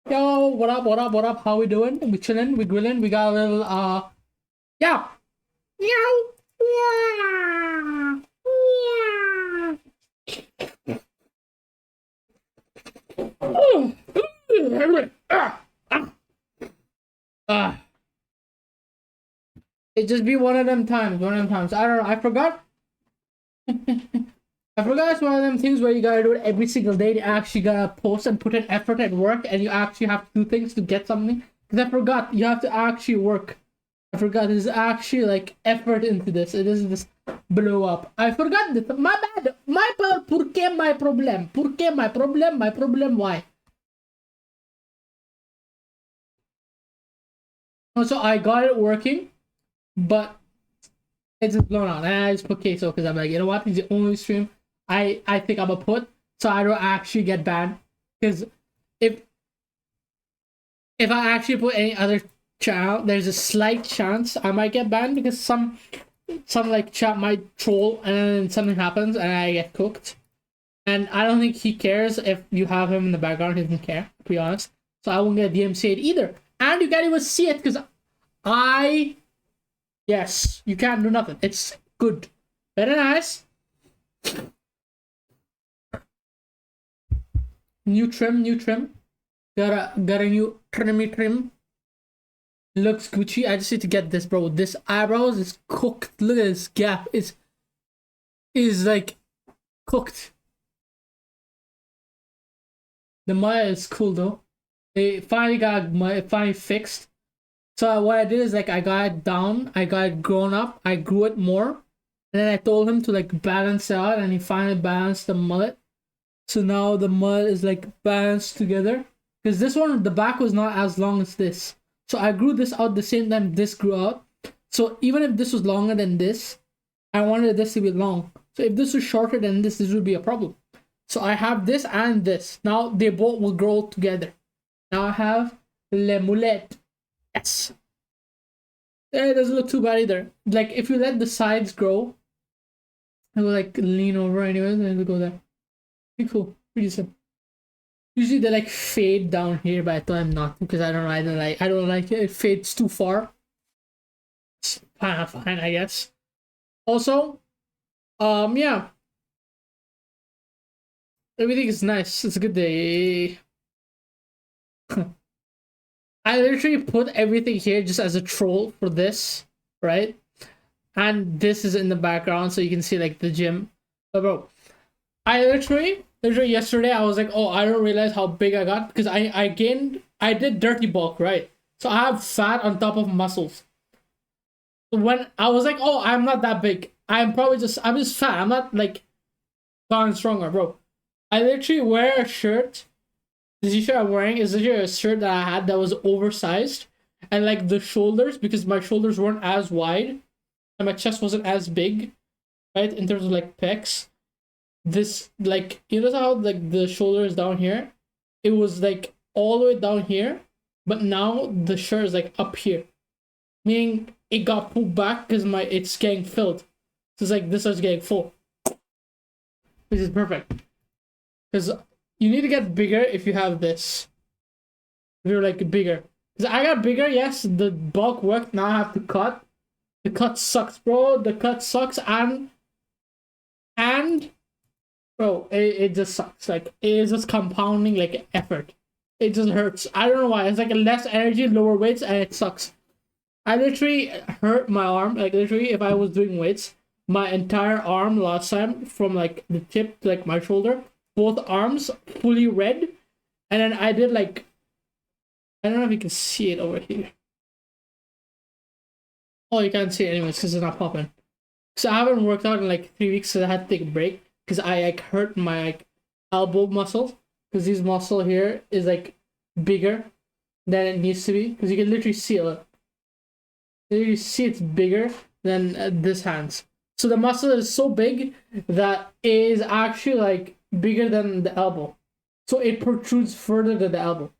Yo, what up, what up, what up? How we doing? We chilling, we grilling, we got a little yeah. Meow. Yeah. Yeah. Ah. It just be one of them times, one of them times. I don't know, I forgot. I forgot it's one of them things where you gotta do it every single day. You actually gotta post and put in effort at work, and you actually have to do things to get something. Because I forgot you have to actually work. I forgot there's actually like effort into this. It doesn't just blow up. I forgot this. My bad. My bad. ¿Por qué my problem? ¿Por qué my problem? My problem. Why? Also, I got it working, but it's just blown out. And I just put queso because I'm like, you know what? It's the only stream I think I'm gonna put, so I don't actually get banned. Because if if I actually put any other channel, there's a slight chance I might get banned because some like chat might troll and then something happens and I get cooked. And I don't think he cares if you have him in the background. He doesn't care, to be honest. So I won't get DMCA'd either. And you can't even see it because I. Yes, you can't do nothing. It's good. Very nice. New trim, new trim. Got a new trim. Looks Gucci. I just need to get this, bro. This eyebrows is cooked. Look at this gap. Is like cooked. The Maya is cool though. They finally got my finally fixed. So what I did is like I got it down, I got it grown up, I grew it more, and then I told him to like balance it out, and he finally balanced the mullet. So now the mullet is like balanced together. Because this one, the back was not as long as this. So I grew this out the same time this grew out. So even if this was longer than this, I wanted this to be long. So if this was shorter than this would be a problem. So I have this and this. Now they both will grow together. Now I have le mulette. Yes. It doesn't look too bad either. Like if you let the sides grow, it will like lean over anyways and it'll go there. Pretty cool. Pretty simple. Usually they like fade down here, but I thought I'm not because I don't know. I don't like it. It fades too far. It's fine, I guess. Also, yeah, everything is nice. It's a good day. I literally put everything here just as a troll for this, right? And this is in the background, so you can see like the gym. But bro, I literally yesterday I was like, oh, I don't realize how big I got because I did dirty bulk, right? So I have fat on top of muscles. When I was like, oh, I'm not that big. I'm just fat. I'm not like gotten stronger, bro. I literally wear a shirt. The t-shirt I'm wearing is literally a shirt that I had that was oversized, and like the shoulders, because my shoulders weren't as wide and my chest wasn't as big, right? In terms of like pecs, this like you know how like the shoulder is down here, it was like all the way down here, but now the shirt is like up here, meaning it got pulled back because my it's getting filled. So it's like this is getting full, which is perfect because you need to get bigger if you have this. If you're like bigger, because I got bigger, yes, the bulk worked. Now I have to cut. The cut sucks, bro. The cut sucks, and bro, it just sucks. Like it is just compounding like effort. It just hurts. I don't know why. It's like less energy, lower weights, and it sucks. I literally hurt my arm. Like literally, if I was doing weights, my entire arm last time from like the tip to like my shoulder, both arms fully red, and then I did like I don't know if you can see it over here. Oh, you can't see it anyways because it's not popping. So I haven't worked out in like 3 weeks, so I had to take a break because I like hurt my like elbow muscle because this muscle here is like bigger than it needs to be because you can literally see it. You see it's bigger than this hands. So the muscle is so big that it is actually like bigger than the elbow. So it protrudes further than the elbow.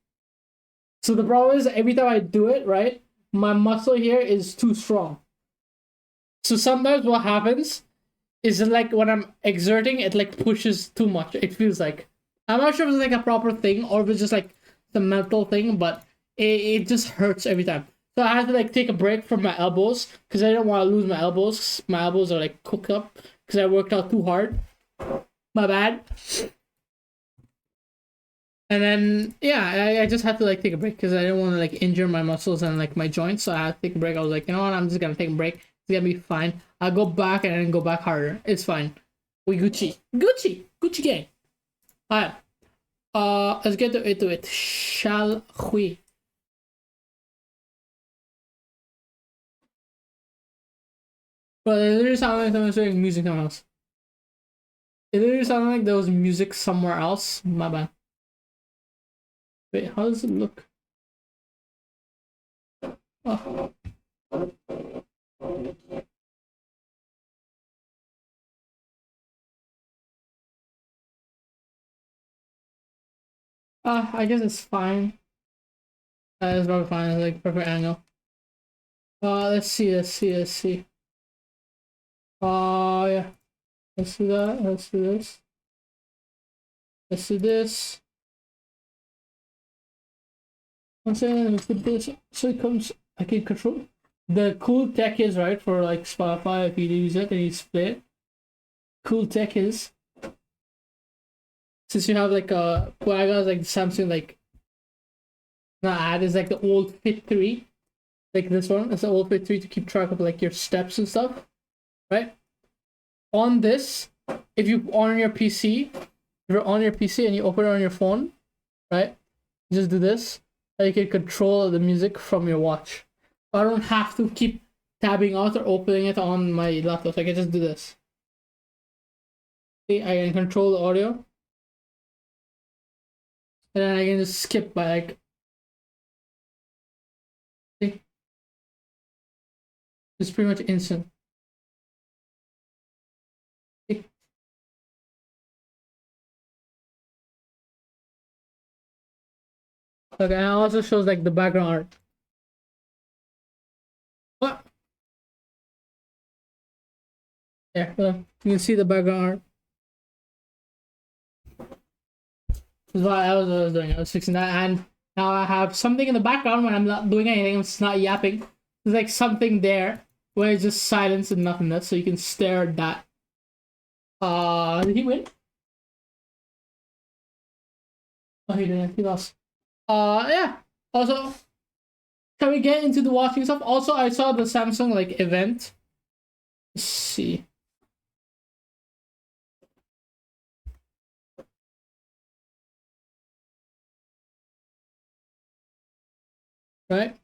So the problem is every time I do it, right, my muscle here is too strong. So sometimes what happens is that like when I'm exerting, it like pushes too much. It feels like I'm not sure if it's like a proper thing or if it's just like the metal thing, but it just hurts every time. So I had to like take a break from my elbows because I didn't want to lose my elbows. My elbows are like cooked up because I worked out too hard. My bad. And then yeah, I just had to like take a break because I didn't want to like injure my muscles and like my joints. So I had to take a break. I was like, you know what? I'm just gonna take a break. It's gonna be fine. I'll go back and then go back harder. It's fine. We Gucci gang. Alright. Let's get to it. Shall we? But it literally sounded like someone was doing music somewhere else. It literally sounded like there was music somewhere else. My bad. Wait, how does it look? Oh. I guess it's fine. It's probably fine. It's like perfect angle. Let's see. Yeah. Let's do that. Let's do this. Let's do this. One second, let's do this. So it comes, I can control. The cool tech is, right, for like Spotify, if you use it and you split it. Cool tech is, since you have like what I got is like the Samsung, like, not ad, is like the old Fit 3. Like this one, it's the old Fit 3 to keep track of like your steps and stuff, right? On this, if you on your PC, if you're on your PC and you open it on your phone, right? Just do this. And you can control the music from your watch. I don't have to keep tabbing out or opening it on my laptop. So I can just do this. See, I can control the audio. And then I can just skip by like. See? It's pretty much instant. See? Okay, and it also shows like the background art. What? Yeah, you can see the background art. This is what I was doing. I was fixing that, and now I have something in the background when I'm not doing anything. I'm just not yapping. There's like something there where it's just silence and nothingness, so you can stare at that. Did he win? Oh, he didn't. He lost. Yeah. Also, can we get into the watching stuff? Also, I saw the Samsung like event. Let's see. Right?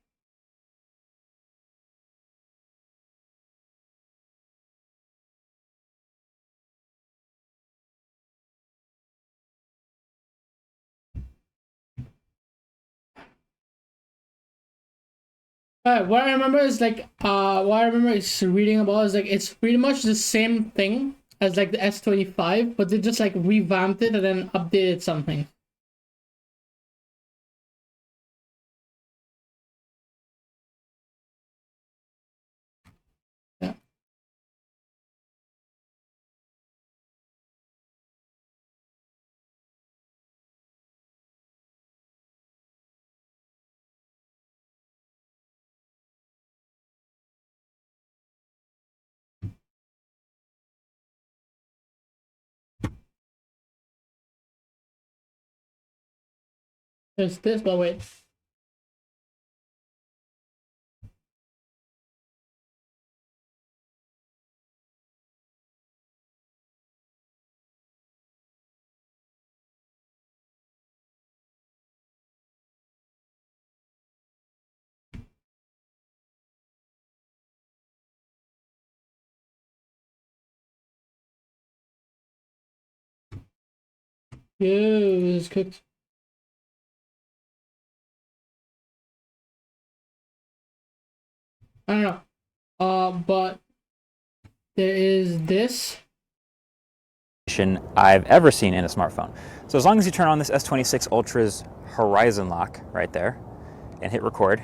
What I remember is like what I remember is reading about is like it's pretty much the same thing as like the S25, but they just like revamped it and then updated something. Yeah. There's this, but wait. Ew, it's cooked. I don't know. But there is this. I've ever seen in a smartphone. So as long as you turn on this S26 Ultra's Horizon Lock right there and hit record,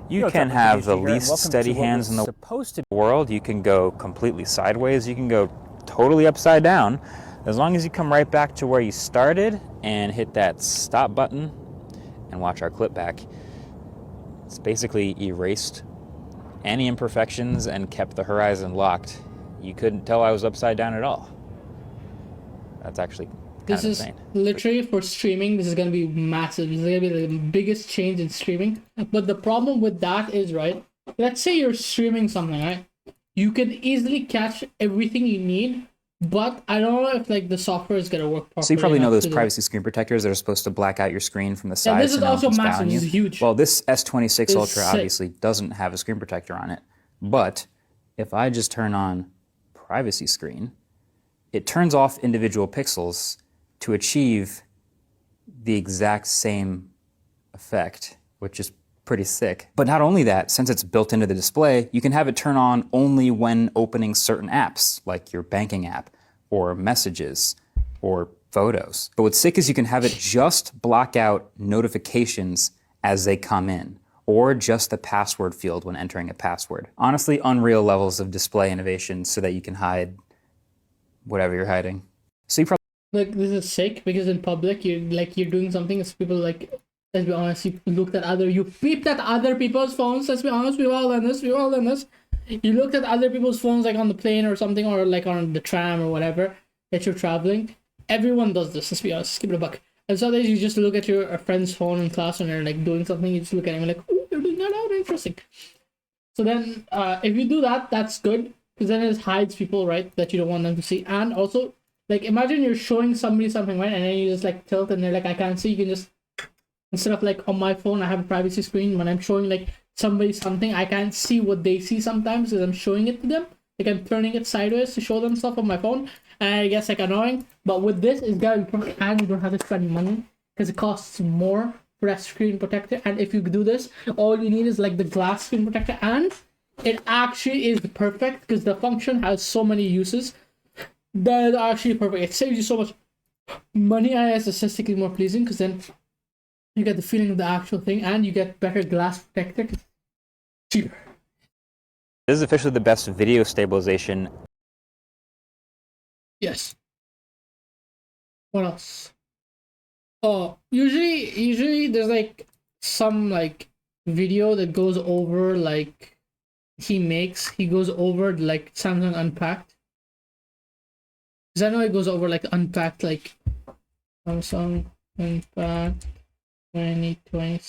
you can have the least steady hands in the world. You can go completely sideways. You can go totally upside down. As long as you come right back to where you started and hit that stop button and watch our clip back, it's basically erased any imperfections and kept the horizon locked. You couldn't tell I was upside down at all. That's actually kind of insane. This is literally for streaming. This is going to be massive. This is going to be the biggest change in streaming. But the problem with that is, right, let's say you're streaming something, right? You can easily catch everything you need, but I don't know if like the software is going to work properly. So you probably know those privacy screen protectors that are supposed to black out your screen from the side. Yeah, this is also massive. This is huge. Well, this S26 Ultra obviously doesn't have a screen protector on it. But if I just turn on privacy screen, it turns off individual pixels to achieve the exact same effect, which is pretty sick. But not only that, since it's built into the display, you can have it turn on only when opening certain apps, like your banking app, or messages, or photos. But what's sick is you can have it just block out notifications as they come in, or just the password field when entering a password. Honestly, unreal levels of display innovation so that you can hide whatever you're hiding. So you probably like, this is sick because in public you're doing something, as people like, let's be honest, you peeped at other people's phones. Let's be honest, we've all done this. You looked at other people's phones, like on the plane or something, or like on the tram or whatever that you're traveling. Everyone does this. Let's be honest, give it a buck. And sometimes you just look at your friend's phone in class and they're like doing something. You just look at him like, oh, they're doing that. Oh, interesting. So then, if you do that, that's good because then it hides people, right, that you don't want them to see. And also, like, imagine you're showing somebody something, right, and then you just like tilt and they're like, I can't see. You can just, instead of like on my phone, I have a privacy screen. When I'm showing like somebody something, I can't see what they see sometimes because I'm showing it to them. Like I'm turning it sideways to show them stuff on my phone, and I guess like annoying. But with this, it's gotta be perfect, and you don't have to spend money because it costs more for that screen protector. And if you do this, all you need is like the glass screen protector, and it actually is perfect because the function has so many uses that is actually perfect. It saves you so much money, and it's aesthetically more pleasing because then you get the feeling of the actual thing, and you get better glass protector. Cheaper. This is officially the best video stabilization. Yes. What else? Oh, usually there's like some like video that goes over like he goes over like Samsung Unpacked. Because I know it goes over like Unpacked, like Samsung Unpacked 2020.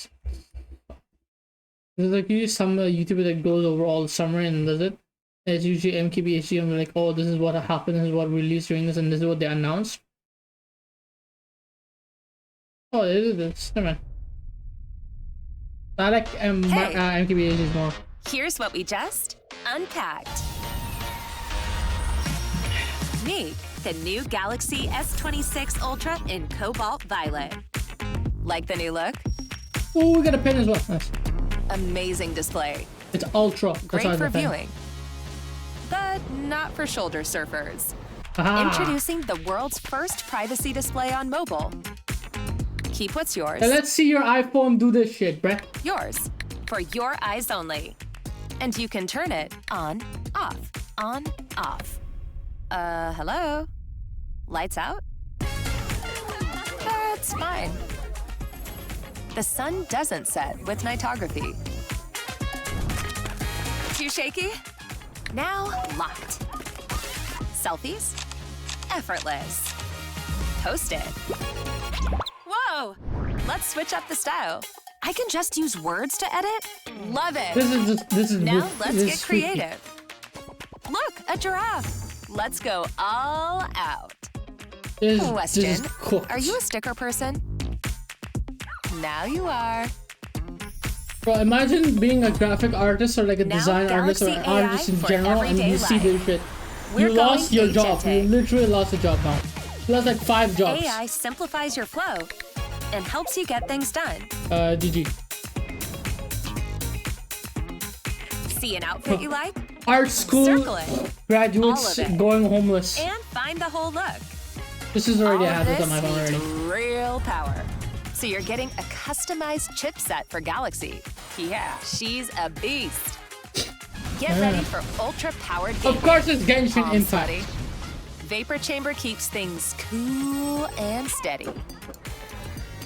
There's like usually some YouTuber that goes over all the summary and does it. It's usually MKBHD and we're like, oh, this is what happened, this is what released during this, and this is what they announced. Oh, it is this. Never mind. I like MKBHD more. Here's what we just unpacked. Meet the new Galaxy S26 Ultra in Cobalt Violet. Like the new look? Oh, we got a pen as well. Nice. Amazing display. It's ultra. Great for viewing, but not for shoulder surfers. Aha. Introducing the world's first privacy display on mobile. Keep what's yours. Now let's see your iPhone do this shit, bruh. Yours, for your eyes only. And you can turn it on, off, on, off. Hello? Lights out? That's fine. The sun doesn't set with nightography. Too shaky? Now locked. Selfies? Effortless. Post it. Whoa! Let's switch up the style. I can just use words to edit? Love it! This is now let's get creative. Look, a giraffe. Let's go all out. Question, are you a sticker person? Now you are. Bro, imagine being a graphic artist or like a design artist or an artist in general and you see this shit. You lost your job. You literally lost a job now. You lost like 5 jobs. AI simplifies your flow and helps you get things done. GG. See an outfit you like? Art school Circle it. Graduates going homeless. And find the whole look. This is already happened on my phone already. Real power. So you're getting a customized chipset for Galaxy. Yeah, she's a beast. Get ready for ultra-powered gaming. Of course it's Genshin Impact. Vapor Chamber keeps things cool and steady.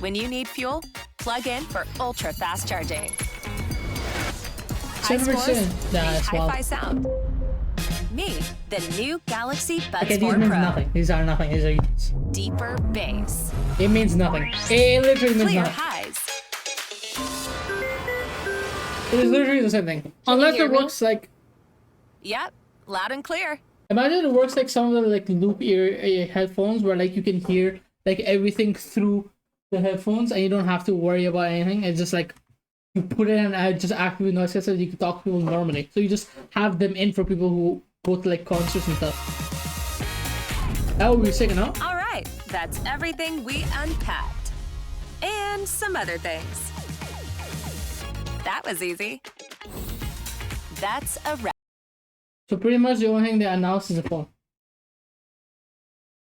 When you need fuel, Plug in for ultra fast charging. High 7%. scores, That's hi-fi sound. Me, the new Galaxy Buds okay, these 4 means Pro. nothing. These are nothing. These are useless. Deeper bass. It means nothing. It literally means Clear nothing. highs. It is literally the same thing. Unless hear it me? works like. Yep, loud and clear. Imagine it works like some of the like loop ear headphones where like you can hear like everything through the headphones and you don't have to worry about anything. It's just like you put it in and it just actively noise cancels. You can talk to people normally. So you just have them in for people who go to like concerts and stuff. That would be sick, no? All right, that's everything we unpacked. And some other things. That was easy. That's a wrap. So pretty much the only thing they announced is a phone.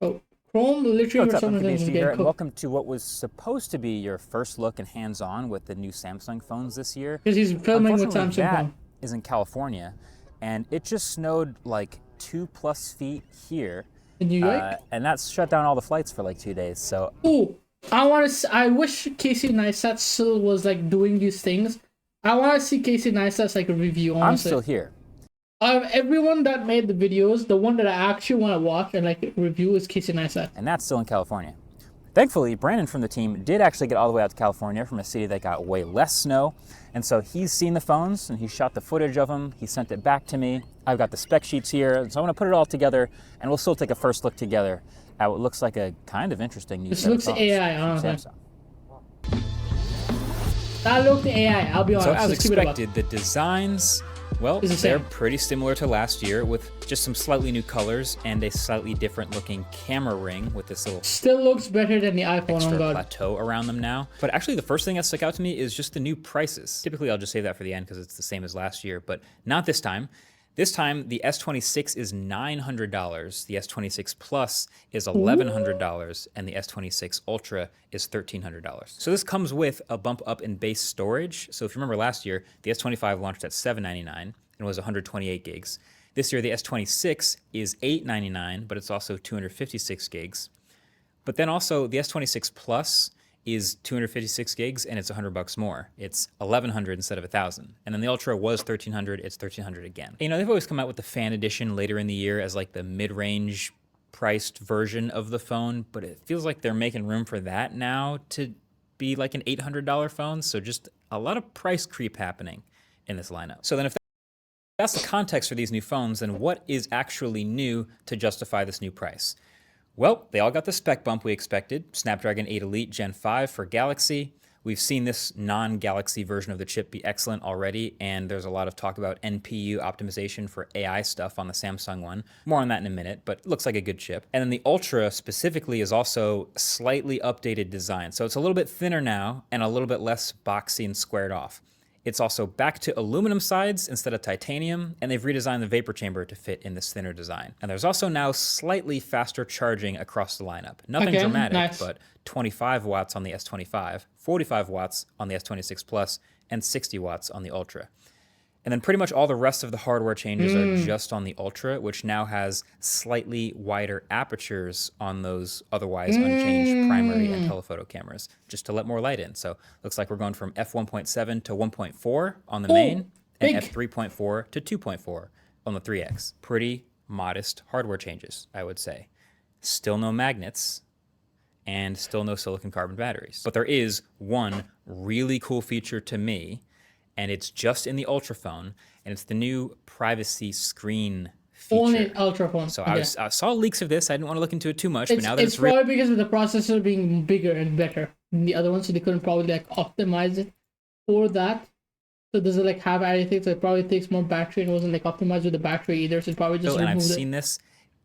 Oh, Chrome literally What's up, some of I'm them here, and cooked. welcome to what was supposed to be your first look and hands-on with the new Samsung phones this year. Because he's filming with Unfortunately, Samsung that phone. is in California, and it just snowed like 2+ feet here, In New York? and that's shut down all the flights for like 2 days. So Ooh, I wish Casey Neistat still was like doing these things. I want to see Casey Neistat's like a review. Honestly. I'm still here. Everyone that made the videos, the one that I actually want to watch and like review is Casey Neistat. And that's still in California. Thankfully, Brandon from the team did actually get all the way out to California from a city that got way less snow. And so he's seen the phones and he shot the footage of them. He sent it back to me. I've got the spec sheets here. So I'm going to put it all together and we'll still take a first look together at what looks like a kind of interesting new This set of looks phones AI, from honestly. Samsung. That looked AI, I'll be honest. So as Let's keep it above. expected, the designs, well, Is the they're same. pretty similar to last year with just some slightly new colors and a slightly different looking camera ring with this little Still looks better than the iPhone, extra oh god. plateau around them now. But actually the first thing that stuck out to me is just the new prices. Typically I'll just save that for the end because it's the same as last year, but not this time. This time the S26 is $900, the S26 Plus is $1,100, and the S26 Ultra is $1,300. So this comes with a bump up in base storage. So if you remember last year, the S25 launched at $799 and was 128 gigs. This year the S26 is $899, but it's also 256 gigs. But then also the S26 Plus is 256 gigs and it's $100 more. It's 1,100 instead of 1,000. And then the Ultra was 1,300, it's 1,300 again. You know, they've always come out with the fan edition later in the year as like the mid-range priced version of the phone, but it feels like they're making room for that now to be like an $800 phone. So just a lot of price creep happening in this lineup. So then if that's the context for these new phones, then what is actually new to justify this new price? Well, they all got the spec bump we expected. Snapdragon 8 Elite Gen 5 for Galaxy. We've seen this non-Galaxy version of the chip be excellent already, and there's a lot of talk about NPU optimization for AI stuff on the Samsung one. More on that in a minute, but it looks like a good chip. And then the Ultra specifically is also slightly updated design. So it's a little bit thinner now and a little bit less boxy and squared off. It's also back to aluminum sides instead of titanium, and they've redesigned the vapor chamber to fit in this thinner design. And there's also now slightly faster charging across the lineup. Nothing dramatic, nice. but 25 watts on the S25, 45 watts on the S26 Plus, and 60 watts on the Ultra. And then pretty much all the rest of the hardware changes are just on the Ultra, which now has slightly wider apertures on those otherwise unchanged primary and telephoto cameras, just to let more light in. So looks like we're going from f1.7 to 1.4 on the main, and big. f3.4 to 2.4 on the 3X. Pretty modest hardware changes, I would say. Still no magnets, and still no silicon carbon batteries. But there is one really cool feature to me, and it's just in the Ultra phone, and it's the new privacy screen feature. Only Ultra phone. So okay. I saw leaks of this. I didn't want to look into it too much, but now that it's it's real, probably because of the processor being bigger and better than the other one, so they couldn't probably like optimize it for that. So does it like have anything? So it probably takes more battery and wasn't like optimized with the battery either. So it probably just and I've removed it. seen this,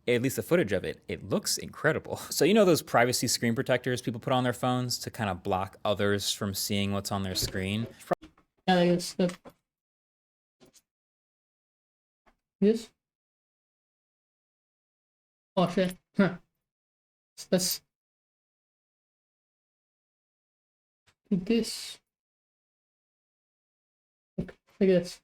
at least the footage of it, it looks incredible. So you know those privacy screen protectors people put on their phones to kind of block others from seeing what's on their screen? Yeah, like it's the this. Oh shit! Huh. Let's do this. Okay, like this.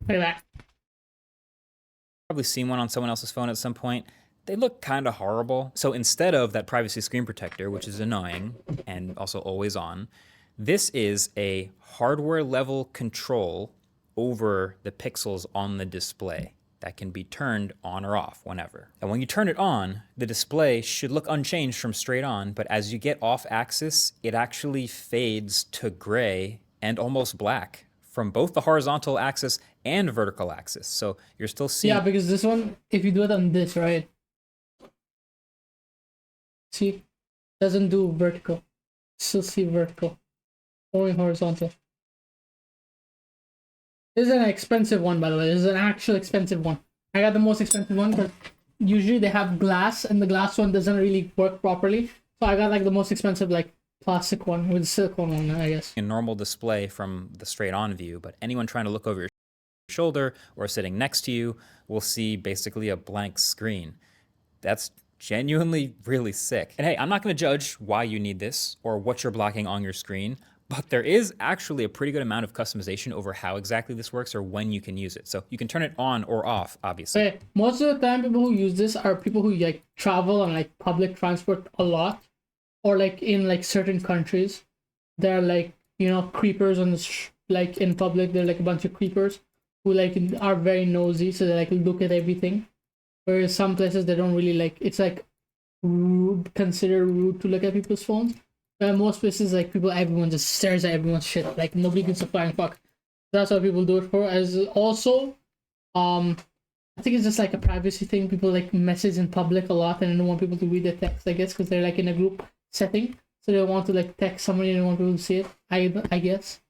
Like that. probably seen one on someone else's phone at some point. They look kind of horrible. So instead of that privacy screen protector, which is annoying and also always on, this is a hardware level control over the pixels on the display that can be turned on or off whenever. And when you turn it on, the display should look unchanged from straight on, but as you get off axis, it actually fades to gray and almost black from both the horizontal axis and vertical axis. So you're still seeing... Yeah, because this one, if you do it on this, right? See, doesn't do vertical. Still see vertical. Only horizontal. This is an expensive one, by the way. This is an actual expensive one. I got the most expensive one because usually they have glass and the glass one doesn't really work properly. So I got like the most expensive like plastic one with silicone on it, I guess. A normal display from the straight on view, but anyone trying to look over your shoulder or sitting next to you will see basically a blank screen. That's genuinely really sick. And hey, I'm not going to judge why you need this or what you're blocking on your screen, but there is actually a pretty good amount of customization over how exactly this works or when you can use it. So you can turn it on or off, obviously. Okay, most of the time people who use this are people who like travel on like public transport a lot, or like in like certain countries. They're like, you know, creepers on the like in public. They're like a bunch of creepers who like are very nosy, so they like look at everything. Whereas some places they don't really like, it's like rude, considered rude to look at people's phones. But most places, like everyone just stares at everyone's shit. Like nobody gives a flying fuck. That's what people do it for. As also, I think it's just like a privacy thing. People like message in public a lot, and they don't want people to read their text. I guess because they're like in a group setting, so they want to like text somebody and they want people to see it. I guess.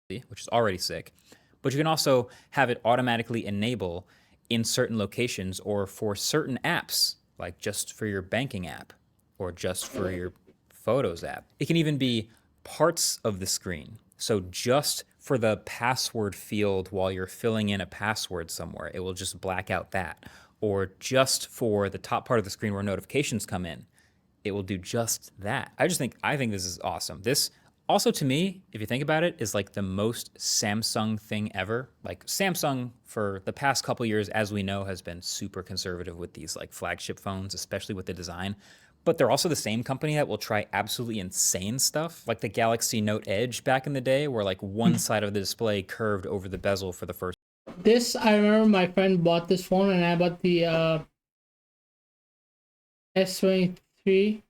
Which is already sick, but you can also have it automatically enable in certain locations or for certain apps, like just for your banking app or just for your Photos app. It can even be parts of the screen. So just for the password field while you're filling in a password somewhere, it will just black out that. Or just for the top part of the screen where notifications come in, it will do just that. I think this is awesome. This also, to me, if you think about it, is like the most Samsung thing ever. Like Samsung for the past couple years, as we know, has been super conservative with these like flagship phones, especially with the design. But they're also the same company that will try absolutely insane stuff, like the Galaxy Note Edge back in the day, where like one side of the display curved over the bezel for the first. This, I remember my friend bought this phone and I bought the S23.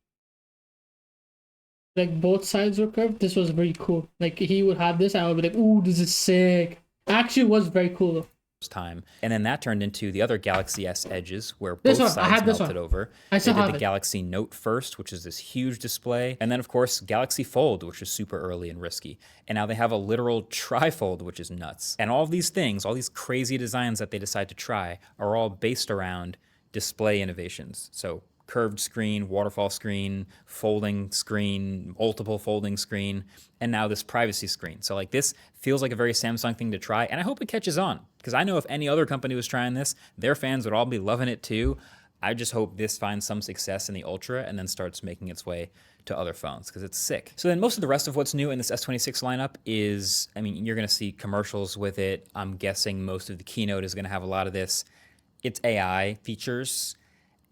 Like both sides were curved. This was very cool. Like he would have this and I would be like, ooh, this is sick. Actually, it was very cool though. Time, and then that turned into the other Galaxy S Edges where both sides melted over. I still have the Galaxy Note first, which is this huge display, and then of course Galaxy Fold, which is super early and risky, and now they have a literal trifold, which is nuts. And all of these things, all these crazy designs that they decide to try, are all based around display innovations. So curved screen, waterfall screen, folding screen, multiple folding screen, and now this privacy screen. So like this feels like a very Samsung thing to try, and I hope it catches on, because I know if any other company was trying this, their fans would all be loving it too. I just hope this finds some success in the Ultra and then starts making its way to other phones, because it's sick. So then most of the rest of what's new in this S26 lineup is, I mean, you're gonna see commercials with it. I'm guessing most of the keynote is gonna have a lot of this. It's AI features,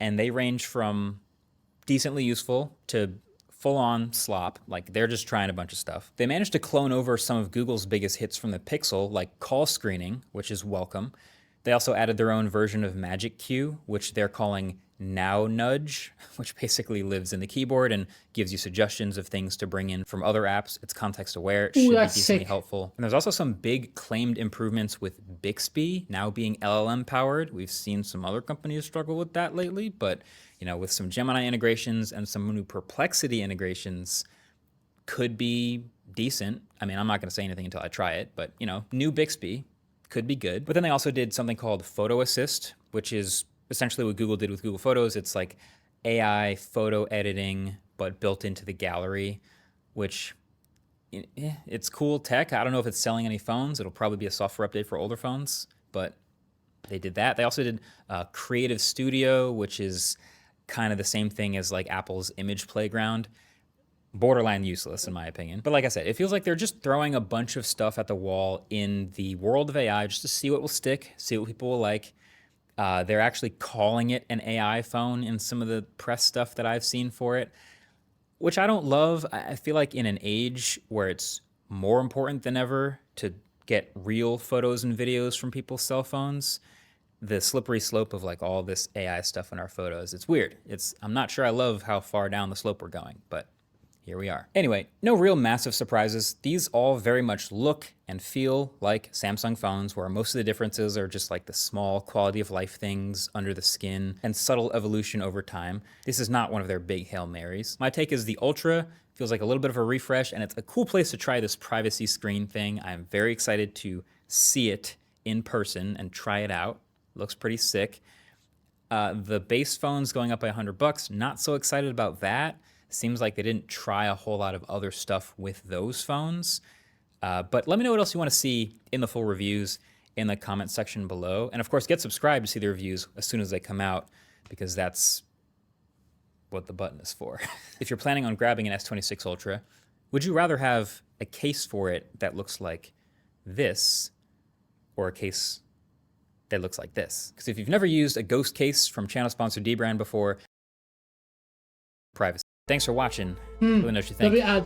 and they range from decently useful to full-on slop. Like they're just trying a bunch of stuff. They managed to clone over some of Google's biggest hits from the Pixel, like call screening, which is welcome. They also added their own version of Magic Cue, which they're calling Now Nudge, which basically lives in the keyboard and gives you suggestions of things to bring in from other apps. It's context aware. It should be decently helpful. And there's also some big claimed improvements with Bixby now being LLM powered. We've seen some other companies struggle with that lately, but you know, with some Gemini integrations and some new Perplexity integrations, could be decent. I mean, I'm not going to say anything until I try it, but you know, new Bixby could be good. But then they also did something called Photo Assist, which is essentially what Google did with Google Photos. It's like AI photo editing, but built into the gallery, which it's cool tech. I don't know if it's selling any phones. It'll probably be a software update for older phones, but they did that. They also did Creative Studio, which is kind of the same thing as like Apple's Image Playground. Borderline useless in my opinion. But like I said, it feels like they're just throwing a bunch of stuff at the wall in the world of AI just to see what will stick, see what people will like. They're actually calling it an AI phone in some of the press stuff that I've seen for it, which I don't love. I feel like in an age where it's more important than ever to get real photos and videos from people's cell phones, the slippery slope of like all this AI stuff in our photos, it's weird. I'm not sure I love how far down the slope we're going, but here we are. Anyway, no real massive surprises. These all very much look and feel like Samsung phones, where most of the differences are just like the small quality of life things under the skin and subtle evolution over time. This is not one of their big Hail Marys. My take is the Ultra feels like a little bit of a refresh, and it's a cool place to try this privacy screen thing. I'm very excited to see it in person and try it out. Looks pretty sick. The base phone's going up by $100. Not so excited about that. Seems like they didn't try a whole lot of other stuff with those phones. But let me know what else you want to see in the full reviews in the comment section below. And of course, get subscribed to see the reviews as soon as they come out, because that's what the button is for. If you're planning on grabbing an S26 Ultra, would you rather have a case for it that looks like this, or a case that looks like this? Because if you've never used a ghost case from channel sponsor Dbrand before, privacy. Thanks for watching. Let me know what you think. Catch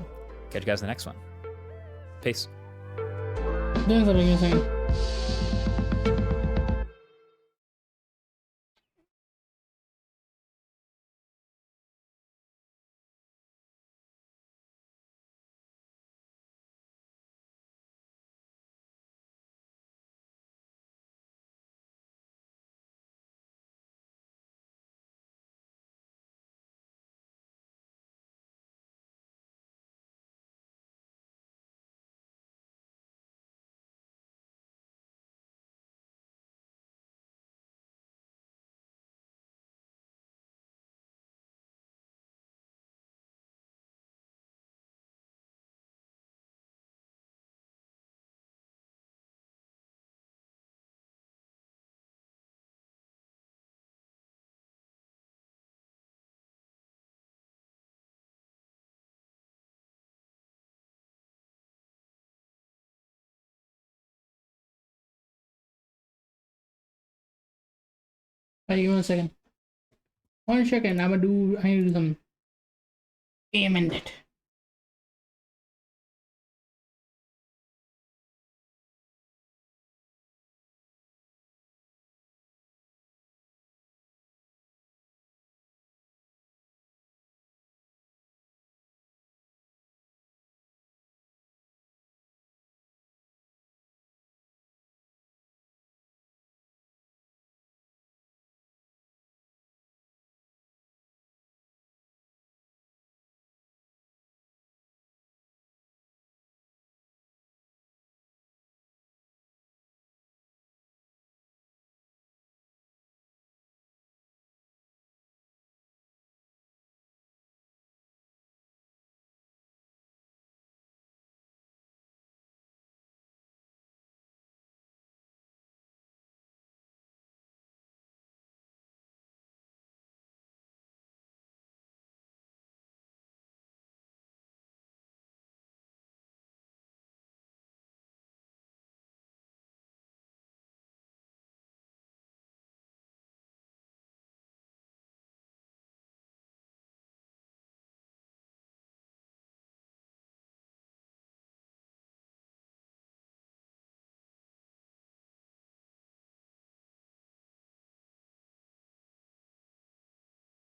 you guys in the next one. Peace. Doing something insane. Give me 1 second. 1 second, I need to do some payment.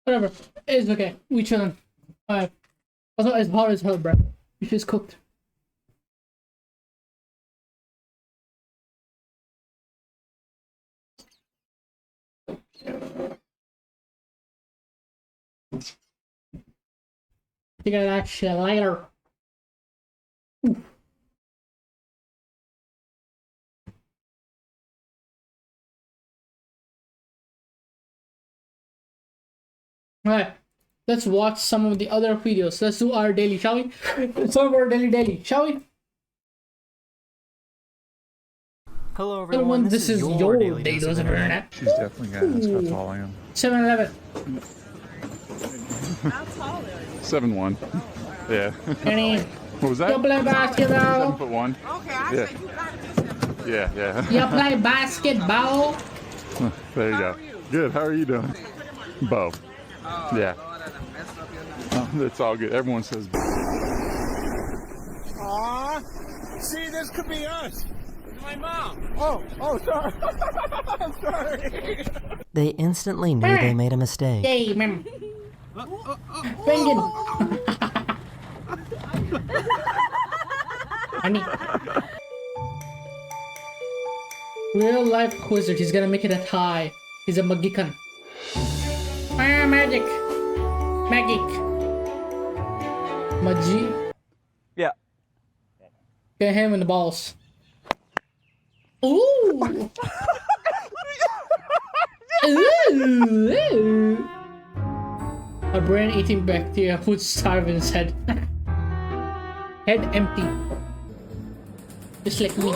Whatever. It's okay. We chillin'. Alright. Also, it's hot as hell, bro. We just cooked. Figure that shit later. Oof. Alright, let's watch some of the other videos. Let's do our daily, shall we? Some of our daily, shall we? Hello everyone, this is your daily dose of internet. She's definitely got that's how tall I am. 7'11". How tall are you? 7'1". Yeah. Any? What was that? You play basketball? 7'1". Okay, I Yeah. said you got to be 7'1". Yeah. You play basketball? There you go. Good. How are you doing? Bo. Yeah. Oh, it's all good. Everyone says Bo. Aw. See, this could be us. My mom. Oh, sorry. I'm sorry. They instantly knew they made a mistake. Hey, man. Penguin. Honey. Real life wizard. He's gonna make it at high. He's a Magican. Magic. Magic. Magi. Yeah. Get him in the balls. Ooh. Ooh. A brain eating bacteria would starve in his head. Head empty. Just like me.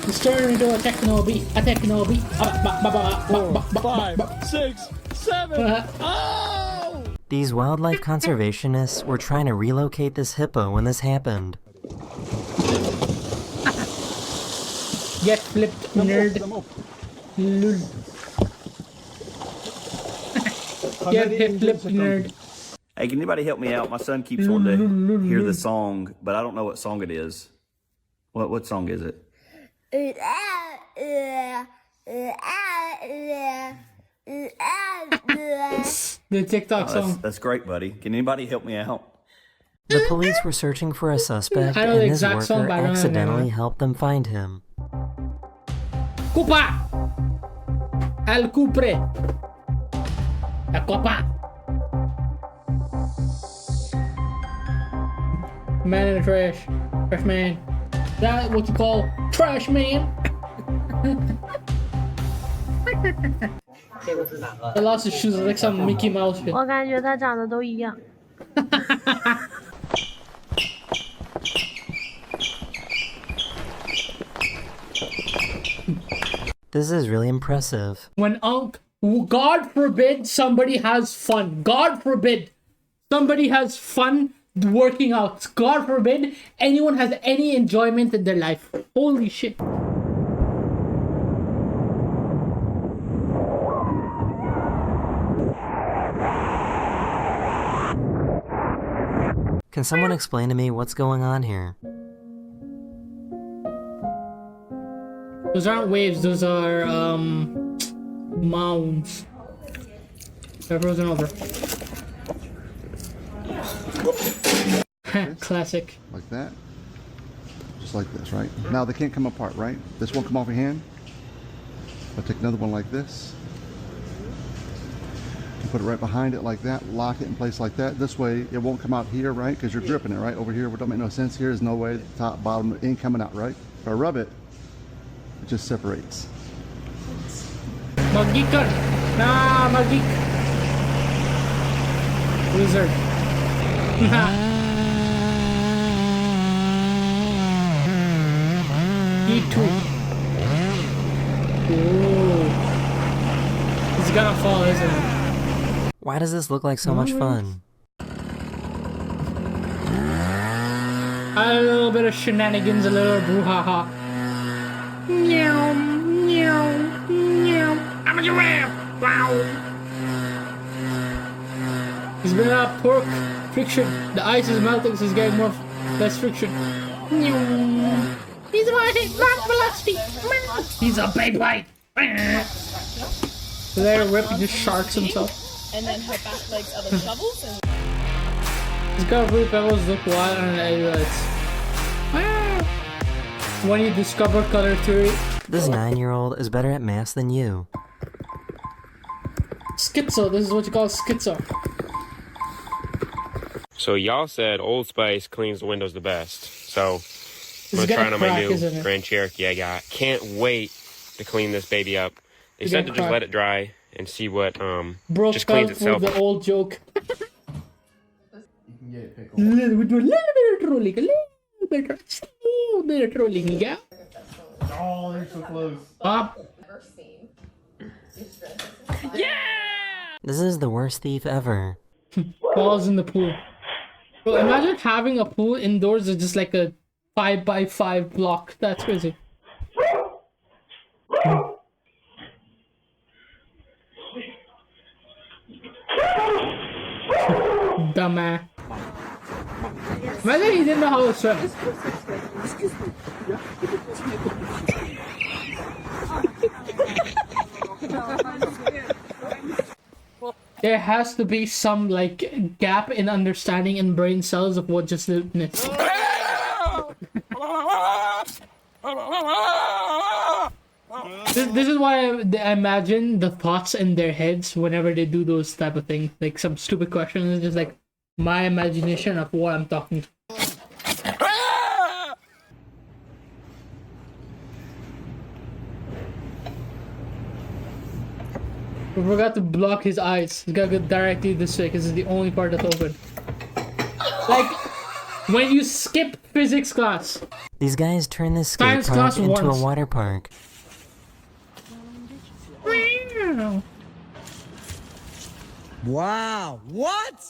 It's turning into a techno beat. A techno beat. 5, 6, 7. Oh! These wildlife conservationists were trying to relocate this hippo when this happened. Get flipped, nerd. Lul. Get flipped, nerd. Hey, can anybody help me out? My son keeps wanting to hear the song, but I don't know what song it is. What song is it? The TikTok song. That's great, buddy. Can anybody help me out? The police were searching for a suspect, I know the and his exact song, worker but I don't know the accidentally name. helped them find him. Cupa! Al Cupre! La Copa! Man in the trash. Trash man. That what you call trash man? He lost his shoes like some Mickey Mouse shit. 我感觉他长得都一样。 This is really impressive. When God forbid somebody has fun. God forbid somebody has fun working out. God forbid anyone has any enjoyment in their life. Holy shit. Can someone explain to me what's going on here? Those aren't waves, those are mounds. They're frozen over. Classic. Like that. Just like this, right? Now they can't come apart, right? This won't come off your hand. I'll take another one like this. You put it right behind it like that. Lock it in place like that. This way it won't come out here, right? Because you're dripping it, right? Over here, it don't make no sense here. There's no way the top, bottom, it ain't coming out, right? If I rub it, it just separates. Magican! Nah, Magic! Wizard. E2. Ooh. He's gonna fall, isn't he? Why does this look like so much fun? A little bit of shenanigans, a little brouhaha. Meow, meow, meow. I'm a giraffe! Wow! He's been up pork friction. The ice is melting, so he's getting less friction. Meow. He's my velocity. He's a baby. So they're ripping the sharks himself. And then her back legs are the shovels. And He's got blue pebbles look wild on the eyelids. When you discover color theory. This 9-year-old is better at math than you. Schizo, this is what you call schizo. So y'all said Old Spice cleans the windows the best. So I'm It's gonna try gonna it on my crack, new isn't it? Grand Cherokee I got. Can't wait to clean this baby up. They It's said to gonna just crack. let it dry and see what Broke just cleans out itself. with the old joke. We do a little bit of trolling, a little bit of trolling, yeah? Oh, they're so close. Up. This is the worst thief ever. Falls in the pool. Bro, imagine having a pool indoors is just like a 5x5 block. That's crazy. Dumbass. Imagine he didn't know how to swim. There has to be some like gap in understanding in brain cells of what just witnessed. This is why I imagine the thoughts in their heads whenever they do those type of things. Like some stupid question is just like my imagination of what I'm talking to. We forgot to block his eyes. He's gotta go directly this way because it's the only part that's open. Like when you skip physics class. These guys turn this skate park into a water park. Wow, what?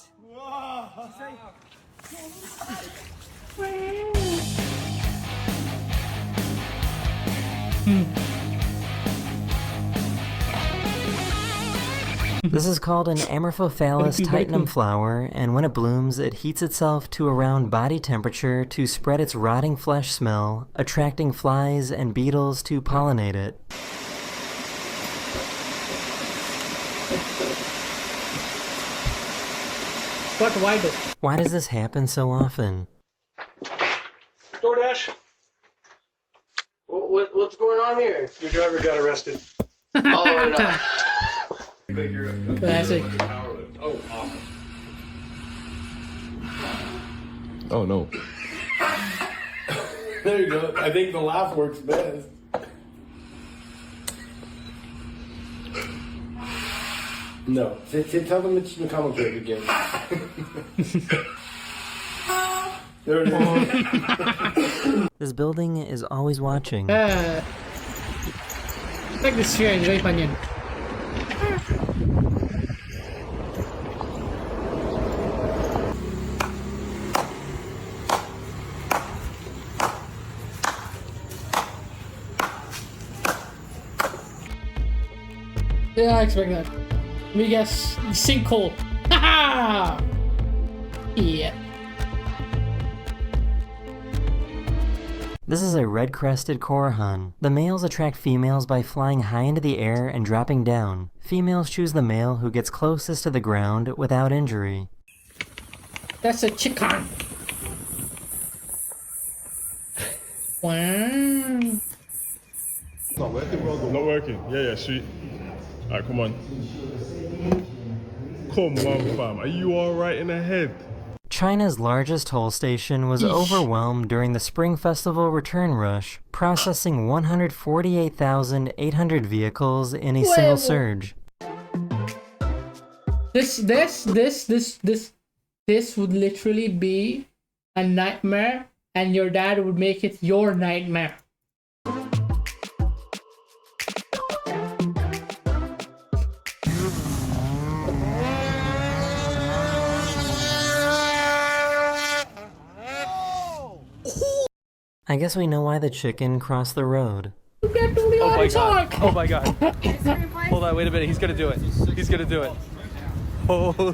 This is called an Amorphophallus titanum flower, and when it blooms, it heats itself to around body temperature to spread its rotting flesh smell, attracting flies and beetles to pollinate it. But why do? Why does this happen so often? DoorDash. What's going on here? Your driver got arrested. Oh no. Classic. Oh, awesome. Oh no. There you go. I think the laugh works best. No. Tell them it's the comic book again. There it is. This building is always watching. Like the sphere, enjoy pa niyan. Yeah, I expect that. Let me guess, sinkhole. Haha! Yeah. This is a red-crested Corahan. The males attract females by flying high into the air and dropping down. Females choose the male who gets closest to the ground without injury. That's a chicken. Wow. Not working, Not working. Yeah, sweet. Alright, come on. Come on, fam. Are you alright in the head? China's largest toll station was overwhelmed during the Spring Festival return rush, processing 148,800 vehicles in a single surge. This would literally be a nightmare, and your dad would make it your nightmare. I guess we know why the chicken crossed the road. Oh my god! Oh my god. Hold on, wait a minute. He's gonna do it. He's gonna do it. Oh.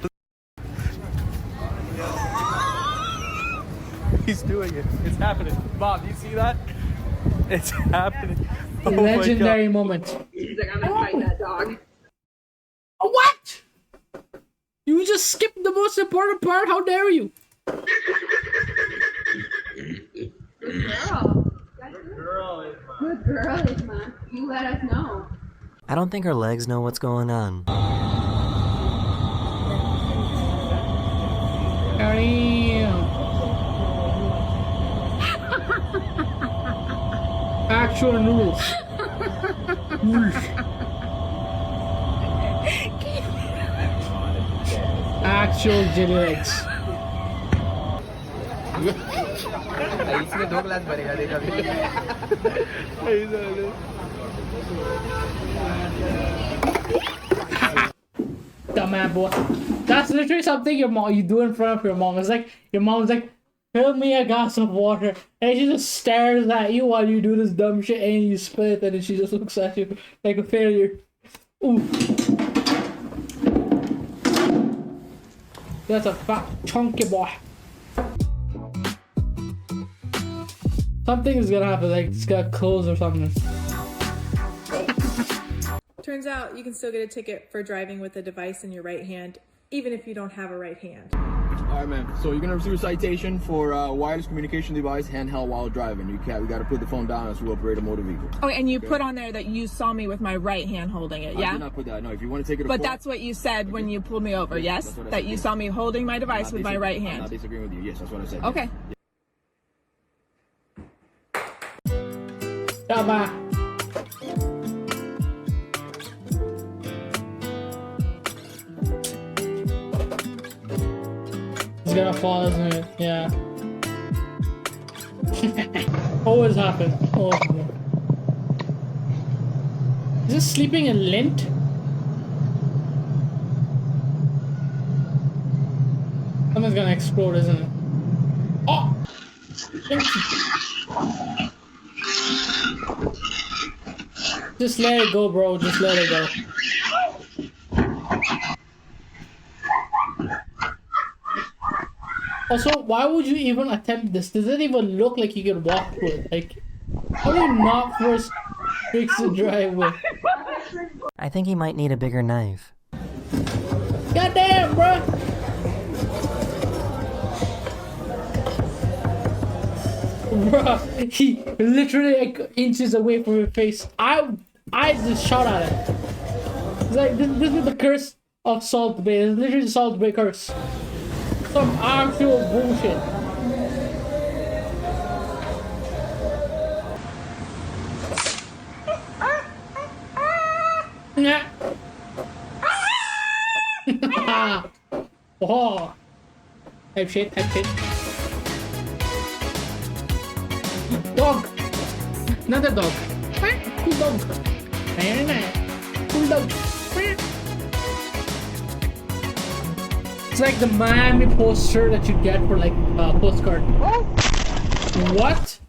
He's doing it. It's happening. Mom, do you see that? It's happening. Oh Legendary moment. He's like, I'm gonna fight that dog. What? You just skipped the most important part. How dare you? Good girl. Good girl, Isma. You let us know. I don't think her legs know what's going on. Actual noodles. Actual jelly legs. इसमें 2 glass भरेगा देखा Dumbass boy. That's literally something you do in front of your mom. It's like your mom's like, fill me a glass of water, and she just stares at you while you do this dumb shit, and you spit, and then she just looks at you like a failure. Ooh. That's a fat chunky boy. Something is gonna happen, like it's got clothes or something. Turns out you can still get a ticket for driving with a device in your right hand, even if you don't have a right hand. Alright, man. So you're gonna receive a citation for wireless communication device handheld while driving. We gotta put the phone down as we operate a motor vehicle. Oh, and you put on there that you saw me with my right hand holding it, yeah? I did not put that. No, if you want to take it. But that's what you said when you pulled me over, yes? That you saw me holding my device with my right I'm hand. not disagreeing with you. Yes, that's what I said. Okay. Bye. He's gonna fall, isn't it? Yeah. Always happen. Always happen. Is this sleeping in lint? Something's gonna explode, isn't it? Oh! Just let it go, bro. Just let it go. Also, why would you even attempt this? Does it even look like you can walk through it? Like, how do you not first fix the driveway? I think he might need a bigger knife. Goddamn, bro! Bruh, he literally like inches away from your face. I just shot at it. It's like this is the curse of Salt Bay. It's literally the Salt Bay curse. Some actual bullshit. Yeah. Oh. Type shit. Dog! Another dog. Cool dog. Cool dog. It's like the Miami poster that you get for like a postcard. What?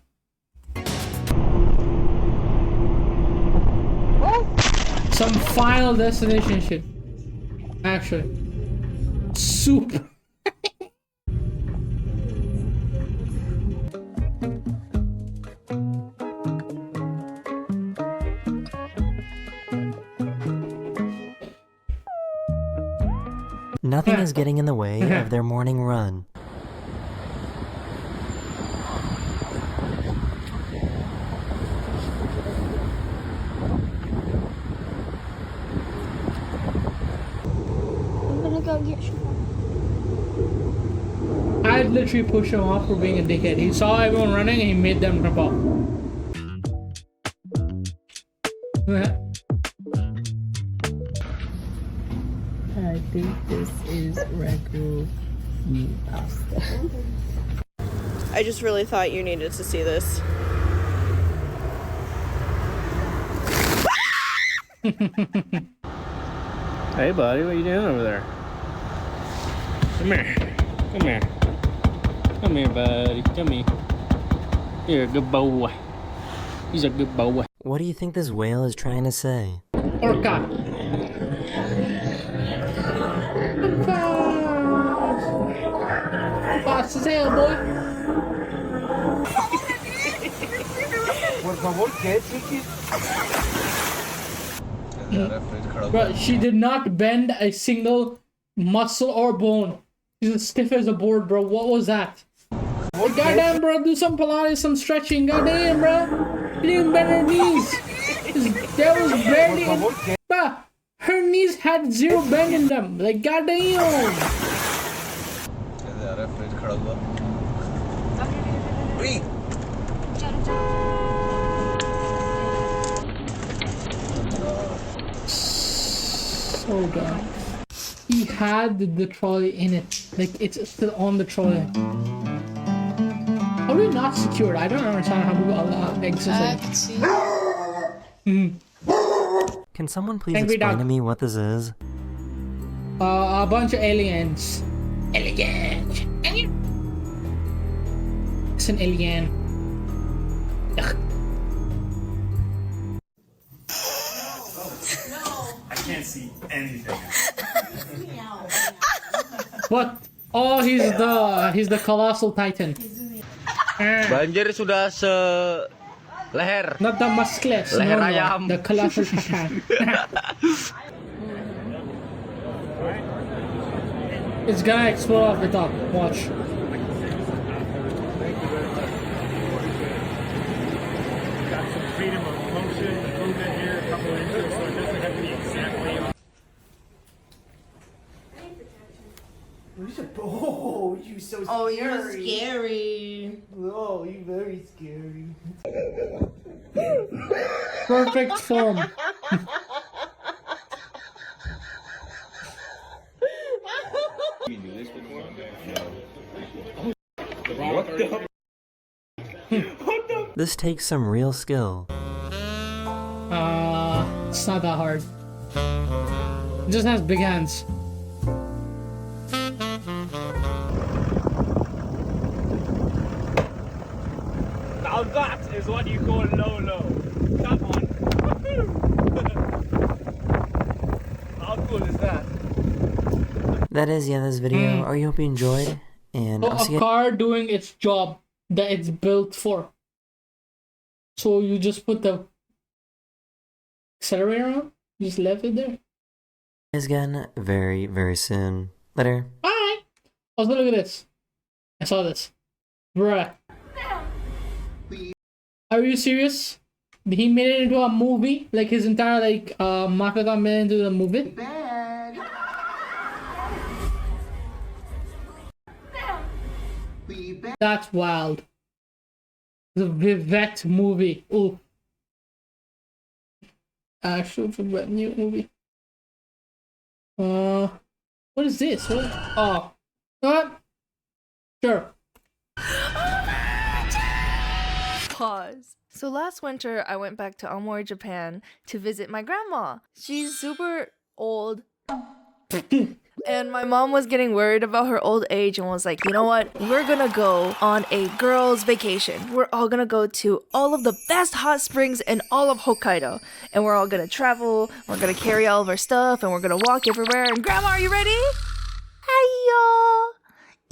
Some Final Destination shit. Actually. Super. Nothing is getting in the way of their morning run. I'm gonna go get you. I'd literally push him off for being a dickhead. He saw everyone running and he made them jump off. I think this is ragu pasta. I just really thought you needed to see this. Hey, buddy, what are you doing over there? Come here. Come here. Come here, buddy. Come here. You're a good boy. He's a good boy. What do you think this whale is trying to say? Orca. Fast as hell, boy. Por favor, ¿qué, chiquis? Bro, she did not bend a single muscle or bone. She's as stiff as a board, bro. What was that? Goddamn, bro, do some Pilates, some stretching. Goddamn, bro. You didn't even bend her knees. That was barely in... Bro, her knees had zero bend in them. Like, goddamn. So dumb. He had the trolley in it. Like, it's still on the trolley. How are we not secured? I don't understand how people allow exercise. Can someone please Angry explain dog. to me what this is? A bunch of aliens. Aliens. It's an alien. Ugh. I can't see anything. What? Oh, he's the colossal titan. Banjir sudah leher. Not the muscles. Leher no, ayam. The colossal titan. It's gonna explode off the top. Watch. Freedom of motion, movement here, a couple inches, so it doesn't have to be exactly on. Oh, you so scary. Oh, you're scary. Oh, you very scary. Perfect form. This takes some real skill. It's not that hard. It just has big hands. Now that is what you call low. Come on. How cool is that? That is this video. I hope you enjoyed, and So I'll see a you. car doing its job that it's built for. So you just put the accelerator on, you just left it there. Guys again very, very soon. Later. Alright. Also, look at this. I saw this. Bruh. Are you serious? He made it into a movie? Like his entire Makaton made it into the movie? That's wild. The Vivette movie. Ooh. Actual Vivette new movie. What is this? What? Oh. What? Sure. Pause. So last winter, I went back to Aomori, Japan to visit my grandma. She's super old. And my mom was getting worried about her old age and was like, you know what? We're gonna go on a girls' vacation. We're all gonna go to all of the best hot springs in all of Hokkaido. And we're all gonna travel, we're gonna carry all of our stuff, and we're gonna walk everywhere. And Grandma, are you ready? Hiyo!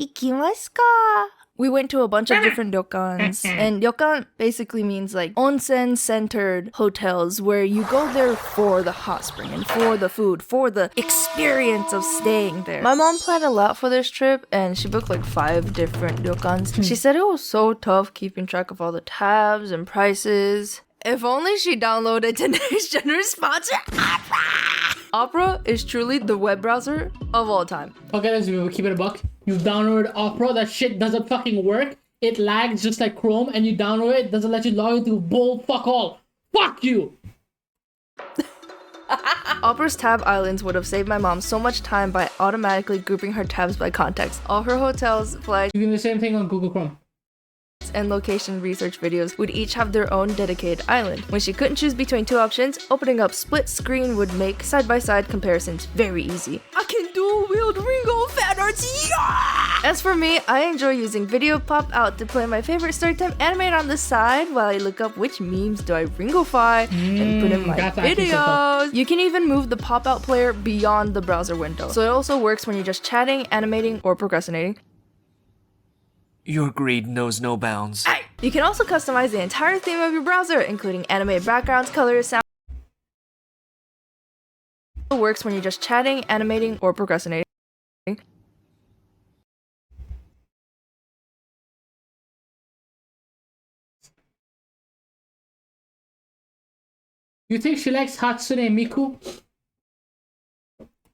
Ikimasu ka? We went to a bunch of different ryokans, and ryokan basically means like onsen-centered hotels where you go there for the hot spring and for the food, for the experience of staying there. My mom planned a lot for this trip, and she booked like 5 different ryokans. She said it was so tough keeping track of all the tabs and prices. If only she downloaded today's generous sponsor, Opera! Opera is truly the web browser of all time. Okay, let's keep it a buck. You download Opera, that shit doesn't fucking work. It lags just like Chrome, and you download it, doesn't let you log into bull fuck all. Fuck you! Opera's tab islands would have saved my mom so much time by automatically grouping her tabs by context. All her hotels, flights, You can do the same thing on Google Chrome. and location research videos would each have their own dedicated island. When she couldn't choose between 2 options, opening up split screen would make side-by-side comparisons very easy. I can dual-wield Ringo fan arts, yeah! As for me, I enjoy using Video Pop Out to play my favorite storytime anime on the side while I look up which memes do I Ringofy and put in my that's actually videos. You can even move the pop-out player beyond the browser window, so it also works when you're just chatting, animating, or procrastinating. Your greed knows no bounds. You can also customize the entire theme of your browser, including animated backgrounds, colors, sound. It works when you're just chatting, animating, or procrastinating. You think she likes Hatsune Miku?